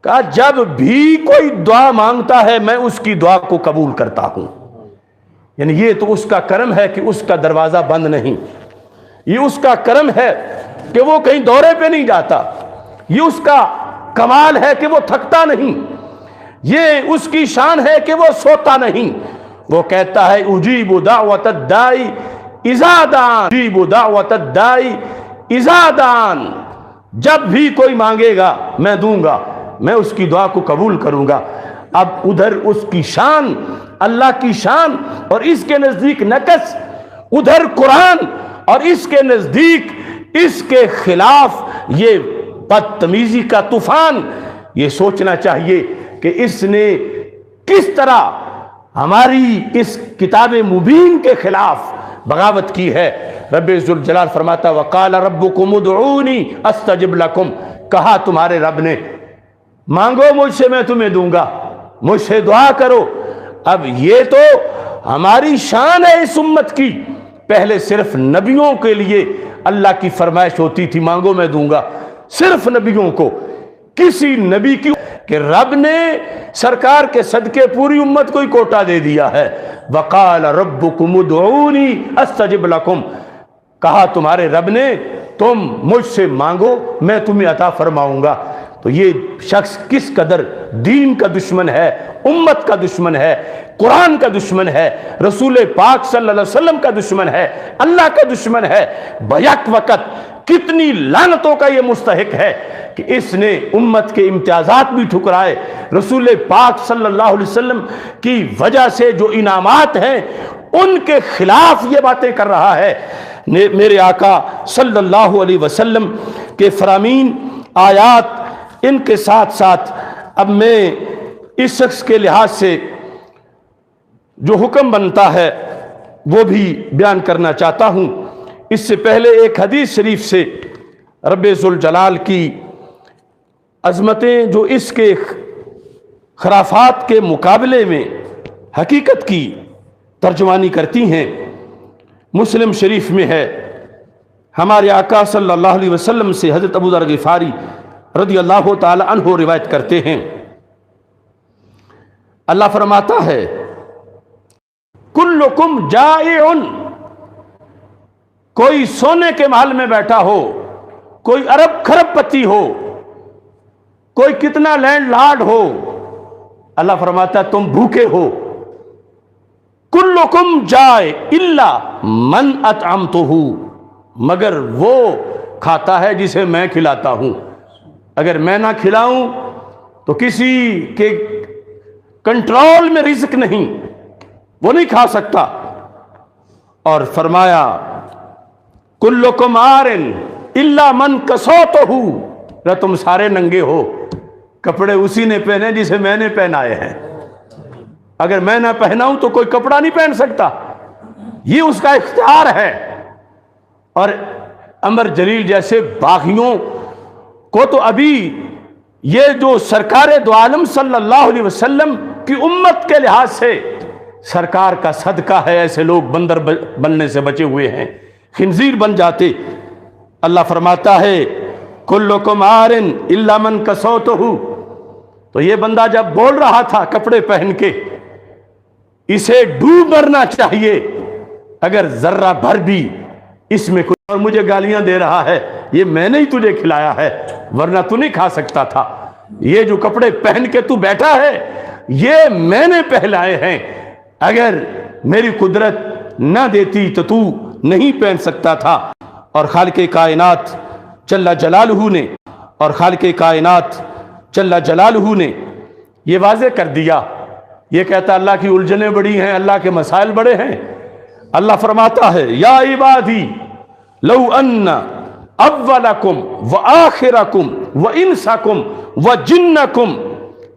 کہا جب بھی کوئی دعا مانگتا ہے میں اس کی دعا کو قبول کرتا ہوں۔ یعنی یہ تو اس کا کرم ہے کہ اس کا دروازہ بند نہیں، یہ اس کا کرم ہے کہ وہ کہیں دورے پہ نہیں جاتا، یہ اس کا کمال ہے کہ وہ تھکتا نہیں، یہ اس کی شان ہے کہ وہ سوتا نہیں۔ وہ کہتا ہے اجیب دعوت الداعی اذا دعان، اجیب دعوت الداعی اذا دعان، جب بھی کوئی مانگے گا میں دوں گا، میں اس کی دعا کو قبول کروں گا۔ اب ادھر اس کی شان، اللہ کی شان، اور اس کے نزدیک نقص، ادھر قرآن اور اس کے نزدیک اس کے خلاف یہ بدتمیزی کا طوفان۔ یہ سوچنا چاہیے کہ اس نے کس طرح ہماری اس کتاب مبین کے خلاف بغاوت کی ہے۔ رب ذوالجلال فرماتا وقال ربکم ادعونی استجب لکم، کہا تمہارے رب نے مانگو مجھ سے میں تمہیں دوں گا، مجھ سے دعا کرو۔ اب یہ تو ہماری شان ہے اس امت کی، پہلے صرف نبیوں کے لیے اللہ کی فرمائش ہوتی تھی مانگو میں دوں گا، صرف نبیوں کو، کسی نبی کی، کہ رب نے سرکار کے صدقے پوری امت کو ہی کوٹا دے دیا ہے۔ وقال ربکم ادعونی استجب لکم، کہا تمہارے رب نے تم مجھ سے مانگو میں تمہیں عطا فرماؤں گا۔ تو یہ شخص کس قدر دین کا دشمن ہے، امت کا دشمن ہے، قرآن کا دشمن ہے، رسول پاک صلی اللہ علیہ وسلم کا دشمن ہے، اللہ کا دشمن ہے، بیک وقت کتنی لعنتوں کا یہ مستحق ہے کہ اس نے امت کے امتیازات بھی ٹھکرائے، رسول پاک صلی اللہ علیہ وسلم کی وجہ سے جو انعامات ہیں ان کے خلاف یہ باتیں کر رہا ہے۔ میرے آقا صلی اللہ علیہ وسلم کے فرامین، آیات، ان کے ساتھ ساتھ اب میں اس شخص کے لحاظ سے جو حکم بنتا ہے وہ بھی بیان کرنا چاہتا ہوں۔ اس سے پہلے ایک حدیث شریف سے رب ذوالجلال کی عظمتیں جو اس کے خرافات کے مقابلے میں حقیقت کی ترجمانی کرتی ہیں، مسلم شریف میں ہے، ہمارے آقا صلی اللہ علیہ وسلم سے حضرت ابو ذر غفاری رضی اللہ تعالی عنہ روایت کرتے ہیں، اللہ فرماتا ہے کلکم جائع، کوئی سونے کے محل میں بیٹھا ہو، کوئی ارب کھرب پتی ہو، کوئی کتنا لینڈ لارڈ ہو، اللہ فرماتا ہے تم بھوکے ہو، کلکم جائع الا من اطعمتہ، مگر وہ کھاتا ہے جسے میں کھلاتا ہوں، اگر میں نہ کھلاؤں تو کسی کے کنٹرول میں رزق نہیں، وہ نہیں کھا سکتا۔ اور فرمایا کلکم عارن الا من کسوتہ، تم سارے ننگے ہو، کپڑے اسی نے پہنے جسے میں نے پہنائے ہیں، اگر میں نہ پہناؤں تو کوئی کپڑا نہیں پہن سکتا، یہ اس کا اختیار ہے۔ اور عمر جلیل جیسے باغیوں کو تو ابھی یہ جو سرکار دو عالم صلی اللہ علیہ وسلم کی امت کے لحاظ سے سرکار کا صدقہ ہے، ایسے لوگ بندر بننے سے بچے ہوئے ہیں، خنزیر بن جاتے۔ اللہ فرماتا ہے کلکم عارن الا من کسوتہ، تو یہ بندہ جب بول رہا تھا کپڑے پہن کے، اسے ڈوب مرنا چاہیے اگر ذرہ بھر بھی اس میں کچھ، اور مجھے گالیاں دے رہا ہے یہ میں نے ہی تجھے کھلایا ہے ورنہ تو نہیں کھا سکتا تھا، یہ جو کپڑے پہن کے تو بیٹھا ہے یہ میں نے پہلائے ہیں، اگر میری قدرت نہ دیتی تو تو نہیں پہن سکتا تھا۔ اور خالق کائنات جل جلالہ نے، اور خالق کائنات جل جلالہ نے یہ واضح کر دیا، یہ کہتا اللہ کی الجھنیں بڑی ہیں، اللہ کے مسائل بڑے ہیں۔ اللہ فرماتا ہے یا عبادی لو ان اولکم وآخرکم وانسکم وجنکم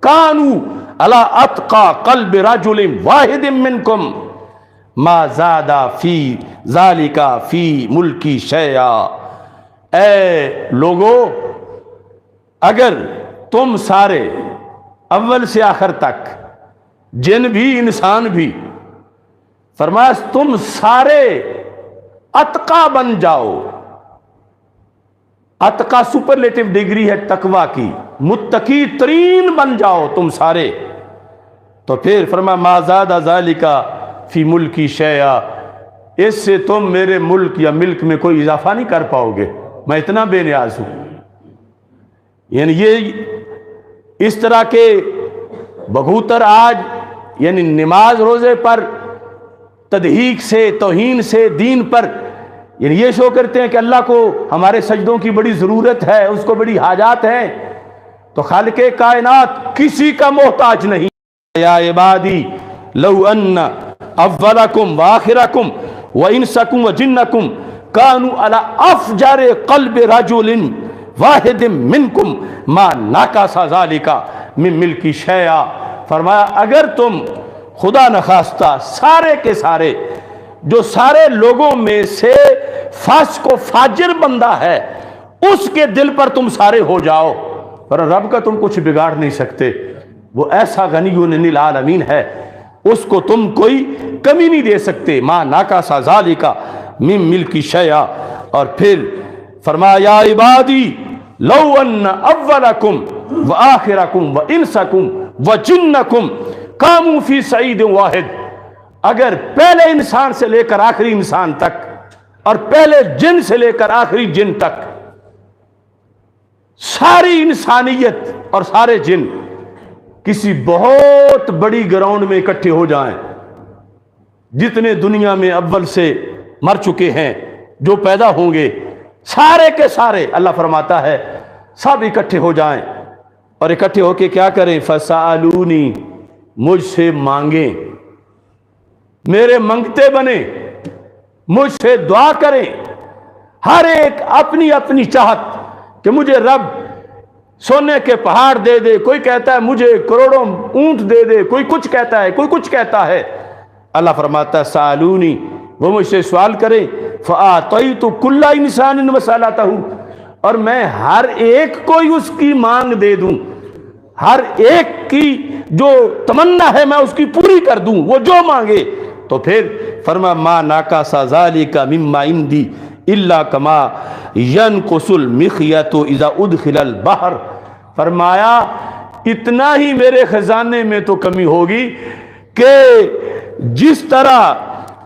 کانوا علی اتقى قلب رجل واحد منکم ما زاد فی ذالک فی ملکی شیئا، اے لوگو اگر تم سارے اول سے آخر تک، جن بھی انسان بھی، فرمایا تم سارے اتقا بن جاؤ. اتقا سپرلیٹو ڈگری ہے تقوی کی، متقی ترین بن جاؤ تم سارے. تو پھر فرمایا ما زاد ذالک فی ملکی شیئا، اس سے تم میرے ملک یا ملک میں کوئی اضافہ نہیں کر پاؤ گے، میں اتنا بے نیاز ہوں. یعنی یہ اس طرح کے بغوتر آج یعنی نماز روزے پر تدحیق سے، توہین سے دین پر، یعنی یہ شو کرتے ہیں کہ اللہ کو ہمارے سجدوں کی بڑی ضرورت ہے، اس کو بڑی حاجات ہیں. تو خالق کائنات کسی کا محتاج نہیں. یا عبادی لو ان اولکم وآخرکم وانسکم وجنکم کانوا علی افجر قلب رجل واحد منکم ما نقص ذالک من ملکی شیئا. فرمایا اگر تم خدا نخواستہ سارے کے سارے، جو سارے لوگوں میں سے فاسق و فاجر بندہ ہے، اس کے دل پر تم سارے ہو جاؤ، پر رب کا تم کچھ بگاڑ نہیں سکتے. وہ ایسا غنی العالمین ہے، اس کو تم کوئی کمی نہیں دے سکتے. ما نقص ذالک من ملکی شیئا. اور پھر فرمایا یا عبادی لو ان اولکم وآخرکم وانسکم وجنکم قاموا فی صعید واحد، اگر پہلے انسان سے لے کر آخری انسان تک اور پہلے جن سے لے کر آخری جن تک، ساری انسانیت اور سارے جن کسی بہت بڑی گراؤنڈ میں اکٹھے ہو جائیں، جتنے دنیا میں اول سے مر چکے ہیں، جو پیدا ہوں گے، سارے کے سارے اللہ فرماتا ہے سب اکٹھے ہو جائیں اور اکٹھے ہو کے کیا کریں؟ فَسَأَلُونِي، مجھ سے مانگیں، میرے منگتے بنے، مجھ سے دعا کریں. ہر ایک اپنی اپنی چاہت کہ مجھے رب سونے کے پہاڑ دے دے، کوئی کہتا ہے مجھے کروڑوں اونٹ دے دے، کوئی کچھ کہتا ہے، کوئی کچھ کہتا ہے. اللہ فرماتا ہے سالونی، وہ مجھ سے سوال کریں، فآتیت کل انسان مسألتہ، اور میں ہر ایک کو اس کی مانگ دے دوں، ہر ایک کی جو تمنا ہے میں اس کی پوری کر دوں، وہ جو مانگے. تو پھر فرما ما ناقص ذالک مما عندی الا کما ینقص المخیط اذا ادخل البحر. فرمایا اتنا ہی میرے خزانے میں تو کمی ہوگی کہ جس طرح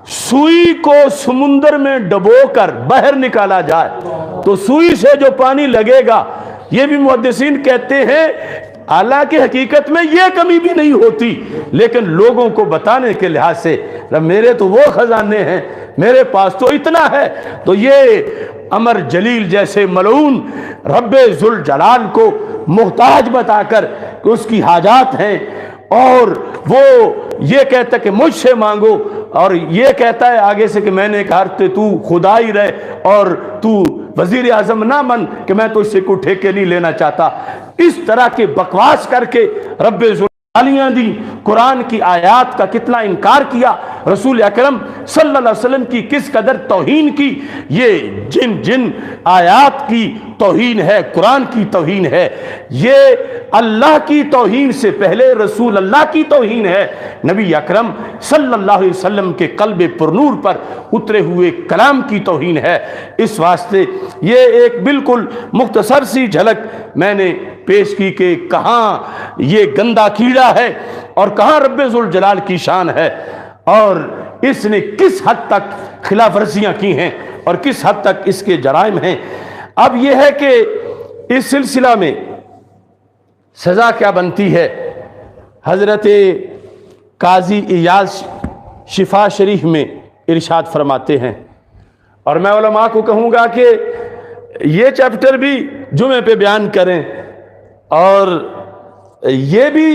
سوئی کو سمندر میں ڈبو کر باہر نکالا جائے تو سوئی سے جو پانی لگے گا، یہ بھی محدثین کہتے ہیں حالانکہ حقیقت میں یہ کمی بھی نہیں ہوتی، لیکن لوگوں کو بتانے کے لحاظ سے میرے تو وہ خزانے ہیں، میرے پاس تو اتنا ہے. تو یہ امر جلیل جیسے ملعون رب ذوالجلال کو محتاج بتا کر کہ اس کی حاجات ہیں، اور وہ یہ کہتا ہے کہ مجھ سے مانگو، اور یہ کہتا ہے آگے سے کہ میں نے کہا تو خدا ہی رہے اور تو وزیر اعظم نہ بن کہ میں تو اس سے کوئی ٹھیکے نہیں لینا چاہتا. اس طرح کے بکواس کر کے رب ذوالجلال دی قرآن کی آیات کا کتنا انکار کیا، رسول اکرم صلی اللہ علیہ وسلم کی کس قدر توہین کی. یہ جن آیات کی توہین ہے، قرآن کی توہین ہے، یہ اللہ کی توہین سے پہلے رسول اللہ کی توہین ہے، نبی اکرم صلی اللہ علیہ وسلم کے قلب پرنور پر اترے ہوئے کلام کی توہین ہے. اس واسطے یہ ایک بالکل مختصر سی جھلک میں نے پیش کی کہ کہاں یہ گندا کیڑا ہے اور کہاں رب ذوالجلال کی شان ہے، اور اس نے کس حد تک خلاف ورزیاں کی ہیں اور کس حد تک اس کے جرائم ہیں. اب یہ ہے کہ اس سلسلہ میں سزا کیا بنتی ہے. حضرت قاضی ایاز شفا شریف میں ارشاد فرماتے ہیں، اور میں علماء کو کہوں گا کہ یہ چیپٹر بھی جمعے پہ بیان کریں، اور یہ بھی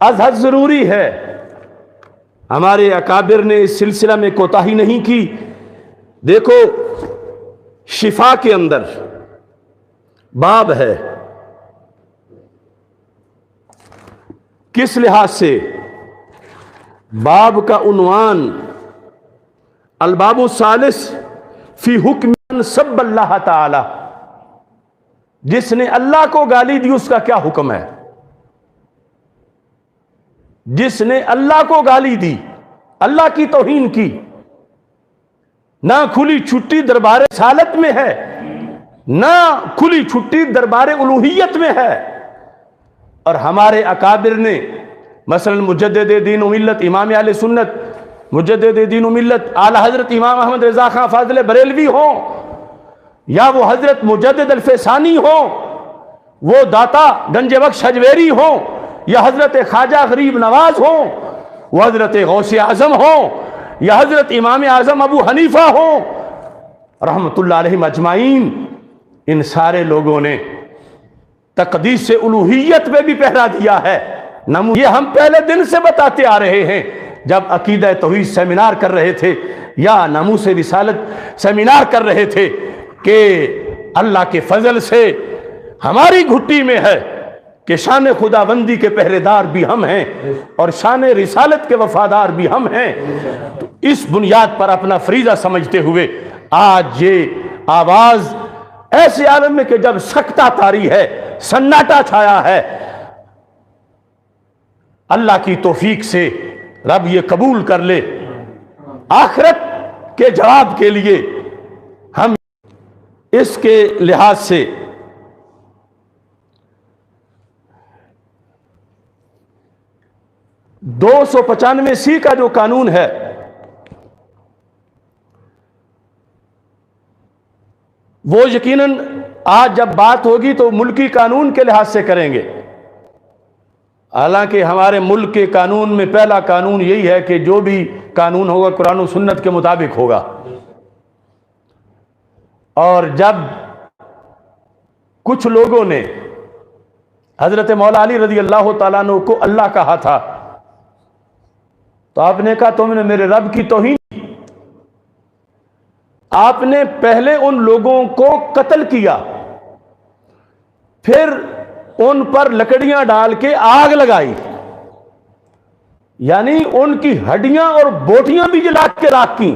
از حد ضروری ہے. ہمارے اکابر نے اس سلسلہ میں کوتاہی نہیں کی. دیکھو شفا کے اندر باب ہے، کس لحاظ سے؟ باب کا عنوان الباب الثالث فی حکم سب اللہ تعالی. جس نے اللہ کو گالی دی اس کا کیا حکم ہے؟ جس نے اللہ کو گالی دی، اللہ کی توہین کی، نہ کھلی چھٹی دربار رسالت میں ہے، نہ کھلی چھٹی دربار الوہیت میں ہے۔ اور ہمارے اکابر نے مثلا مجدد دین و ملت امام اہل سنت، مجدد دین و ملت اعلی حضرت امام احمد رضا خان فاضل بریلوی ہوں، یا وہ حضرت مجدد الفسانی ہوں، وہ داتا گنج بخش حجویری ہوں، یا حضرت خواجہ غریب نواز ہوں، وہ حضرت غوث اعظم ہوں، یا حضرت امام اعظم ابو حنیفہ ہوں رحمت اللہ علیہم اجمعین، ان سارے لوگوں نے تقدیس الوہیت میں بھی پہرا دیا ہے۔ یہ ہم پہلے دن سے بتاتے آ رہے ہیں، جب عقیدہ توحید سیمینار کر رہے تھے یا ناموس رسالت سیمینار کر رہے تھے، کہ اللہ کے فضل سے ہماری گھٹی میں ہے کہ شان خدا بندی کے پہرے دار بھی ہم ہیں اور شان رسالت کے وفادار بھی ہم ہیں۔ تو اس بنیاد پر اپنا فریضہ سمجھتے ہوئے آج یہ آواز ایسے عالم میں کہ جب سکتہ طاری ہے، سناٹا چھایا ہے، اللہ کی توفیق سے رب یہ قبول کر لے، آخرت کے جواب کے لیے ہم اس کے لحاظ سے دو سو 95C کا جو قانون ہے، وہ یقیناً آج جب بات ہوگی تو ملکی قانون کے لحاظ سے کریں گے۔ حالانکہ ہمارے ملک کے قانون میں پہلا قانون یہی ہے کہ جو بھی قانون ہوگا قرآن و سنت کے مطابق ہوگا، اور جب کچھ لوگوں نے حضرت مولا علی رضی اللہ تعالیٰ عنہ کو اللہ کہا تھا تو آپ نے کہا تم نے میرے رب کی توہین کی۔ آپ نے پہلے ان لوگوں کو قتل کیا، پھر ان پر لکڑیاں ڈال کے آگ لگائی، یعنی ان کی ہڈیاں اور بوٹیاں بھی جلا کے راکھ کی،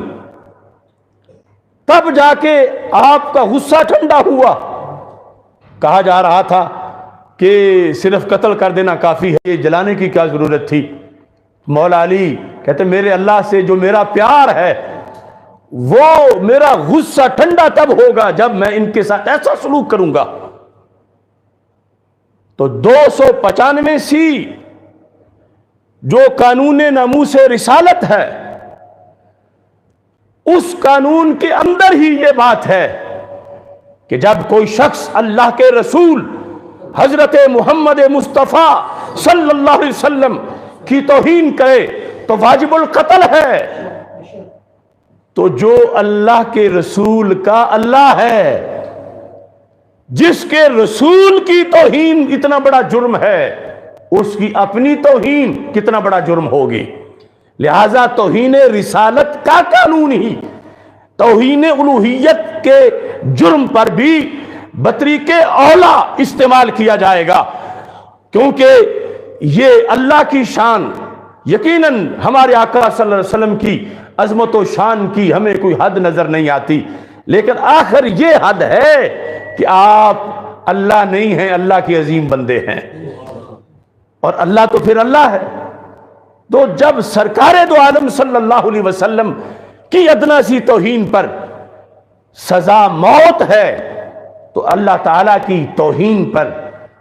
تب جا کے آپ کا غصہ ٹھنڈا ہوا۔ کہا جا رہا تھا کہ صرف قتل کر دینا کافی ہے، یہ جلانے کی کیا ضرورت تھی؟ مولا علی کہتے میرے اللہ سے جو میرا پیار ہے وہ میرا غصہ ٹھنڈا تب ہوگا جب میں ان کے ساتھ ایسا سلوک کروں گا۔ تو 295C جو قانون ناموس رسالت ہے، اس قانون کے اندر ہی یہ بات ہے کہ جب کوئی شخص اللہ کے رسول حضرت محمد مصطفیٰ صلی اللہ علیہ وسلم کی توہین کرے تو واجب القتل ہے۔ تو جو اللہ کے رسول کا اللہ ہے، جس کے رسول کی توہین اتنا بڑا جرم ہے، اس کی اپنی توہین کتنا بڑا جرم ہوگی۔ لہذا توہین رسالت کا قانون ہی توہین الوہیت کے جرم پر بھی بطریق اولا استعمال کیا جائے گا، کیونکہ یہ اللہ کی شان، یقیناً ہمارے آقا صلی اللہ علیہ وسلم کی عظمت و شان کی ہمیں کوئی حد نظر نہیں آتی، لیکن آخر یہ حد ہے کہ آپ اللہ نہیں ہیں، اللہ کے عظیم بندے ہیں، اور اللہ تو پھر اللہ ہے۔ تو جب سرکار دو عالم صلی اللہ علیہ وسلم کی ادنا سی توہین پر سزا موت ہے، تو اللہ تعالیٰ کی توہین پر،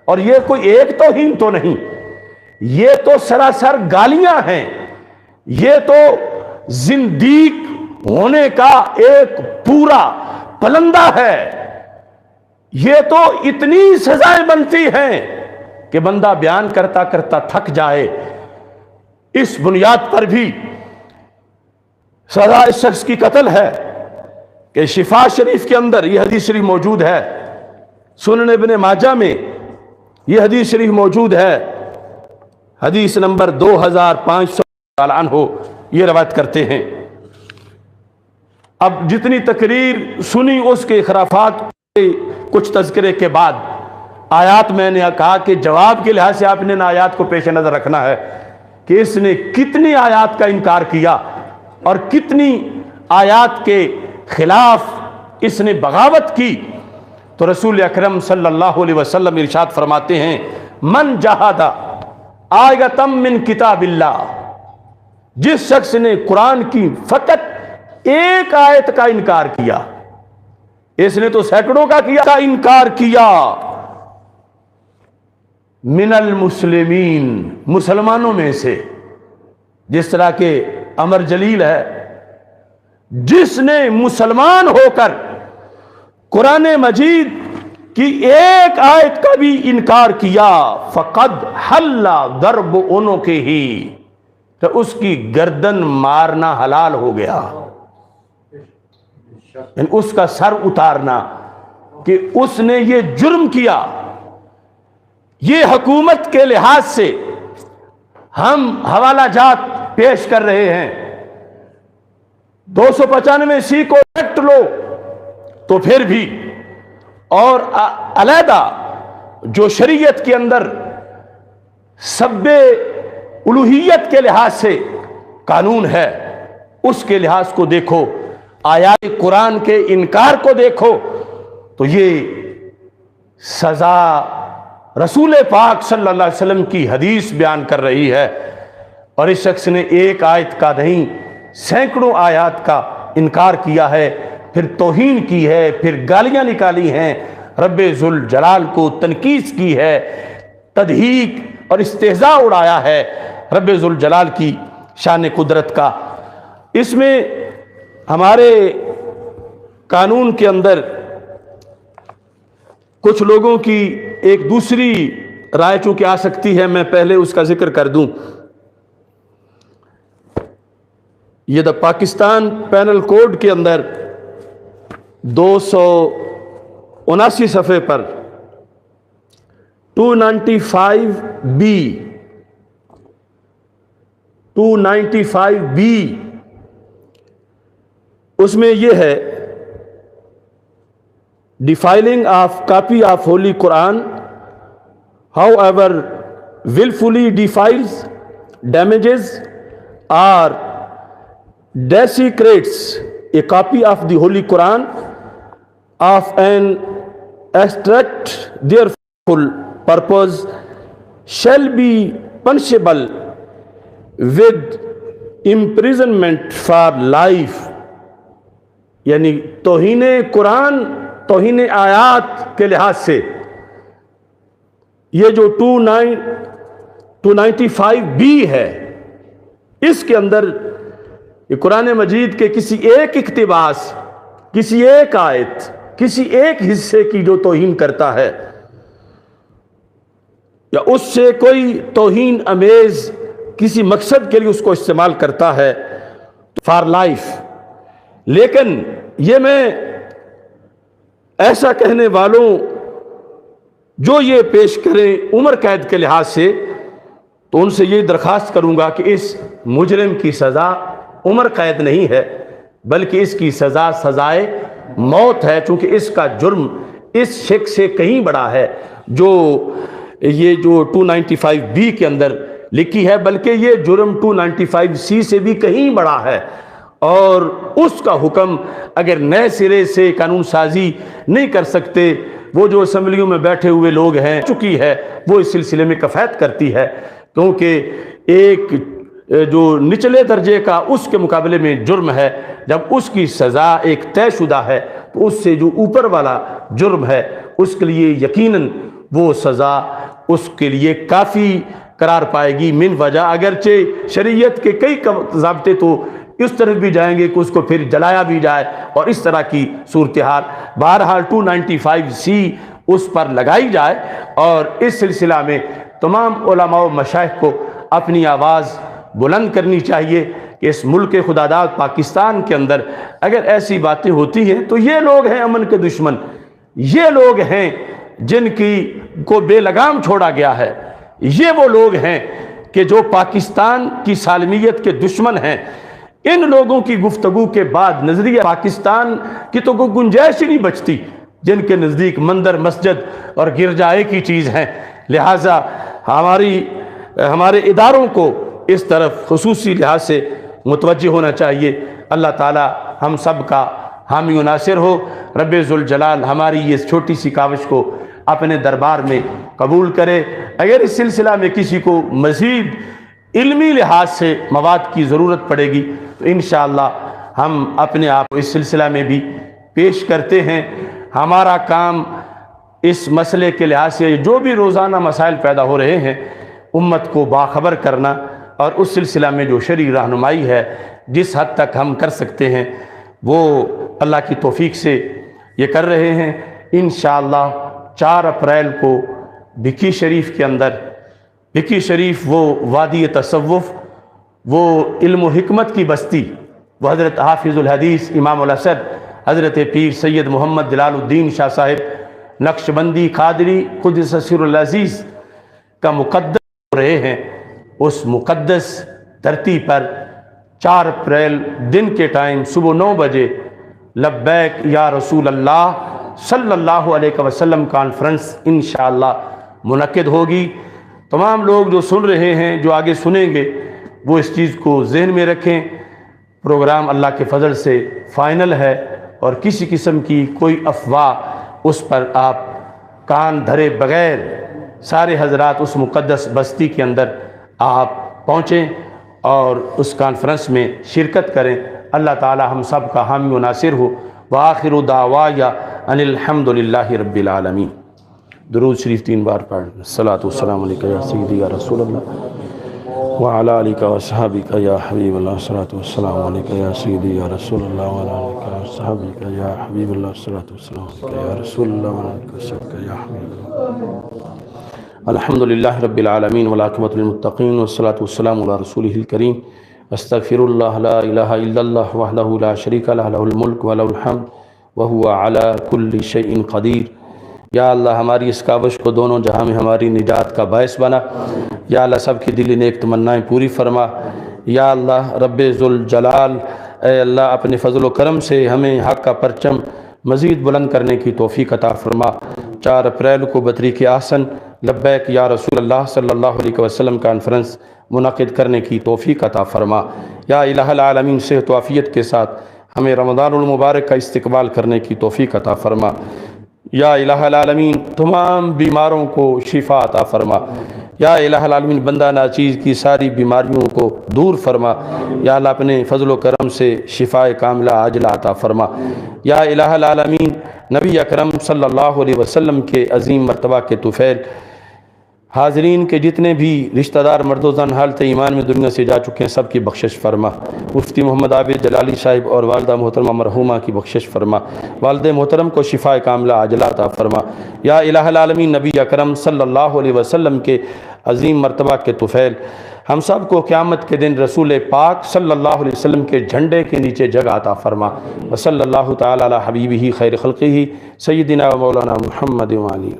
اور یہ کوئی ایک توہین تو نہیں، یہ تو سراسر گالیاں ہیں، یہ تو زندیق ہونے کا ایک پورا پلندہ ہے، یہ تو اتنی سزائیں بنتی ہیں کہ بندہ بیان کرتا کرتا تھک جائے۔ اس بنیاد پر بھی سزا اس شخص کی قتل ہے کہ شفا شریف کے اندر یہ حدیث شریف موجود ہے، سنن ابن ماجہ میں یہ حدیث شریف موجود ہے، حدیث نمبر 2500 عنہ یہ روایت کرتے ہیں۔ اب جتنی تقریر سنی اس کے خرافات کے کچھ تذکرے کے بعد آیات میں نے کہا کہ جواب کے لحاظ سے آپ نے آیات کو پیش نظر رکھنا ہے کہ اس نے کتنی آیات کا انکار کیا اور کتنی آیات کے خلاف اس نے بغاوت کی، تو رسول اکرم صلی اللہ علیہ وسلم ارشاد فرماتے ہیں من جہاد آیۃ من کتاب اللہ، جس شخص نے قرآن کی فقط ایک آیت کا انکار کیا، اس نے تو سینکڑوں کا انکار کیا، من المسلمین، مسلمانوں میں سے، جس طرح کے امر جلیل ہے، جس نے مسلمان ہو کر قرآن مجید کی ایک آیت کا بھی انکار کیا، فقد حل ضرب عنقہ، تو اس کی گردن مارنا حلال ہو گیا، یعنی اس کا سر اتارنا، کہ اس نے یہ جرم کیا۔ یہ حکومت کے لحاظ سے ہم حوالہ جات پیش کر رہے ہیں، 295C کو ایکٹ لو تو پھر بھی، اور علیحدہ جو شریعت کے اندر سب الوہیت کے لحاظ سے قانون ہے، اس کے لحاظ کو دیکھو، آیات قرآن کے انکار کو دیکھو، تو یہ سزا رسول پاک صلی اللہ علیہ وسلم کی حدیث بیان کر رہی ہے، اور اس شخص نے ایک آیت کا نہیں سینکڑوں آیات کا انکار کیا ہے، پھر توہین کی ہے، پھر گالیاں نکالی ہیں، رب ذوالجلال کو تنقیص کی ہے، تضحیک اور استہزاء اڑایا ہے رب ذوالجلال کی شان قدرت کا۔ اس میں ہمارے قانون کے اندر کچھ لوگوں کی ایک دوسری رائے چونکہ آ سکتی ہے، میں پہلے اس کا ذکر کر دوں۔ یہ دا پاکستان پینل کوڈ کے اندر 279 صفحے پر 295B اس میں یہ ہے defiling of copy of Holy Quran, however willfully defiles, damages or desecrates a copy of the Holy Quran of an abstract therefore purpose shall be punishable with imprisonment for life۔ یعنی توہین قرآن، توہین آیات کے لحاظ سے یہ جو 295B ہے، اس کے اندر یہ قرآن مجید کے کسی ایک اقتباس، کسی ایک آیت، کسی ایک حصے کی جو توہین کرتا ہے یا اس سے کوئی توہین امیز کسی مقصد کے لیے اس کو استعمال کرتا ہے، فار لائف۔ لیکن یہ میں ایسا کہنے والوں جو یہ پیش کریں عمر قید کے لحاظ سے، تو ان سے یہ درخواست کروں گا کہ اس مجرم کی سزا عمر قید نہیں ہے، بلکہ اس کی سزا سزائے موت ہے، چونکہ اس کا جرم اس شک سے کہیں بڑا ہے جو یہ جو 295B کے اندر لکھی ہے، بلکہ یہ جرم 295C سے بھی کہیں بڑا ہے، اور اس کا حکم اگر نئے سرے سے قانون سازی نہیں کر سکتے، وہ جو اسمبلیوں میں بیٹھے ہوئے لوگ ہیں چکی ہے، وہ اس سلسلے میں کفایت کرتی ہے، کیونکہ ایک جو نچلے درجے کا اس کے مقابلے میں جرم ہے، جب اس کی سزا ایک طے شدہ ہے تو اس سے جو اوپر والا جرم ہے اس کے لیے یقیناً وہ سزا اس کے لیے کافی قرار پائے گی، من وجہ اگرچہ شریعت کے کئی ضابطے تو اس طرف بھی جائیں گے کہ اس کو پھر جلایا بھی جائے اور اس طرح کی صورتحال، بہرحال 295C اس پر لگائی جائے، اور اس سلسلہ میں تمام علماء و مشائخ کو اپنی آواز بلند کرنی چاہیے کہ اس ملک خداداد پاکستان کے اندر اگر ایسی باتیں ہوتی ہیں تو یہ لوگ ہیں امن کے دشمن، یہ لوگ ہیں جن کی کو بے لگام چھوڑا گیا ہے، یہ وہ لوگ ہیں کہ جو پاکستان کی سالمیت کے دشمن ہیں۔ ان لوگوں کی گفتگو کے بعد نظریہ پاکستان کی تو کوئی گنجائش ہی نہیں بچتی، جن کے نزدیک مندر، مسجد اور گرجا ایک ہی چیز ہیں۔ لہٰذا ہمارے اداروں کو اس طرف خصوصی لحاظ سے متوجہ ہونا چاہیے۔ اللہ تعالی ہم سب کا حامی و ناصر ہو۔ رب ذوالجلال ہماری یہ چھوٹی سی کاوش کو اپنے دربار میں قبول کرے۔ اگر اس سلسلہ میں کسی کو مزید علمی لحاظ سے مواد کی ضرورت پڑے گی تو انشاءاللہ ہم اپنے آپ کو اس سلسلہ میں بھی پیش کرتے ہیں۔ ہمارا کام اس مسئلے کے لحاظ سے جو بھی روزانہ مسائل پیدا ہو رہے ہیں امت کو باخبر کرنا، اور اس سلسلہ میں جو شرعی رہنمائی ہے جس حد تک ہم کر سکتے ہیں وہ اللہ کی توفیق سے یہ کر رہے ہیں۔ انشاءاللہ 4 اپریل کو بکی شریف کے اندر، بکی شریف وہ وادی تصوف، وہ علم و حکمت کی بستی، وہ حضرت حافظ الحدیث امام الاسد حضرت پیر سید محمد جلال الدین شاہ صاحب نقشبندی قادری قدس سر العزیز کا مقدس ہو رہے ہیں۔ اس مقدس دھرتی پر 4 اپریل دن کے ٹائم صبح 9 بجے لبیک یا رسول اللہ صلی اللہ علیہ وسلم کانفرنس انشاءاللہ منعقد ہوگی۔ تمام لوگ جو سن رہے ہیں، جو آگے سنیں گے، وہ اس چیز کو ذہن میں رکھیں۔ پروگرام اللہ کے فضل سے فائنل ہے، اور کسی قسم کی کوئی افواہ اس پر آپ کان دھرے بغیر سارے حضرات اس مقدس بستی کے اندر آپ پہنچیں اور اس کانفرنس میں شرکت کریں۔ اللہ تعالی ہم سب کا حامی و ناصر ہو۔ وآخر دعوایا ان الحمد للہ رب العالمین۔ درود شریف 3 بار پڑھ۔ الصلاۃ والسلام علیکہ یا سیدی یا رسول اللہ وعلی آلک وصحبک یا حبیب اللہ۔ الصلاۃ والسلام علیکہ یا سیدی یا رسول اللہ وعلی آلک وصحبک یا حبیب اللہ۔ الصلاۃ والسلام علیکہ یا رسول اللہ وعلی آلک وصحبک یا حبیب اللہ۔ الحمدللہ رب العالمین والعاقبۃ للمتقین والصلاۃ والسلام علی رسولہ الکریم۔ استغفر اللہ لا الہ الا اللہ وحدہ لا شریک لہ لہ الملک ولہ الحمد وہو علی کل شیء قدیر۔ یا اللہ ہماری اس کاوش کو دونوں جہاں میں ہماری نجات کا باعث بنا۔ یا اللہ سب کی دلی نیک تمنائیں پوری فرما۔ یا اللہ رب ذوالجلال، اے اللہ اپنے فضل و کرم سے ہمیں حق کا پرچم مزید بلند کرنے کی توفیق عطا فرما۔ 4 اپریل کو بطریق احسن لبیک یا رسول اللہ صلی اللہ علیہ وسلم کانفرنس منعقد کرنے کی توفیق عطا فرما۔ یا الہ العالمین صحت و عافیت کے ساتھ ہمیں رمضان المبارک کا استقبال کرنے کی توفیق عطا فرما۔ یا الہ العالمین تمام بیماروں کو شفا عطا فرما۔ یا الہ العالمین بندہ ناچیز کی ساری بیماریوں کو دور فرما۔ یا اللہ اپنے فضل و کرم سے شفا کاملہ عاجلہ عطا فرما۔ یا الہ العالمین نبی اکرم صلی اللہ علیہ وسلم کے عظیم مرتبہ کے طفیل حاضرین کے جتنے بھی رشتہ دار مرد و زن حالت ایمان میں دنیا سے جا چکے ہیں سب کی بخشش فرما۔ مفتی محمد عابد جلالی صاحب اور والدہ محترمہ مرحومہ کی بخشش فرما۔ والد محترم کو شفا کاملہ عاجلہ عطا فرما۔ یا الہ العالمین نبی اکرم صلی اللہ علیہ وسلم کے عظیم مرتبہ کے طفیل ہم سب کو قیامت کے دن رسول پاک صلی اللہ علیہ وسلم کے جھنڈے کے نیچے جگہ عطا فرما۔ وصلی اللہ تعالی علی حبیبہ خیر خلقہ سیدنا و مولانا محمد و علی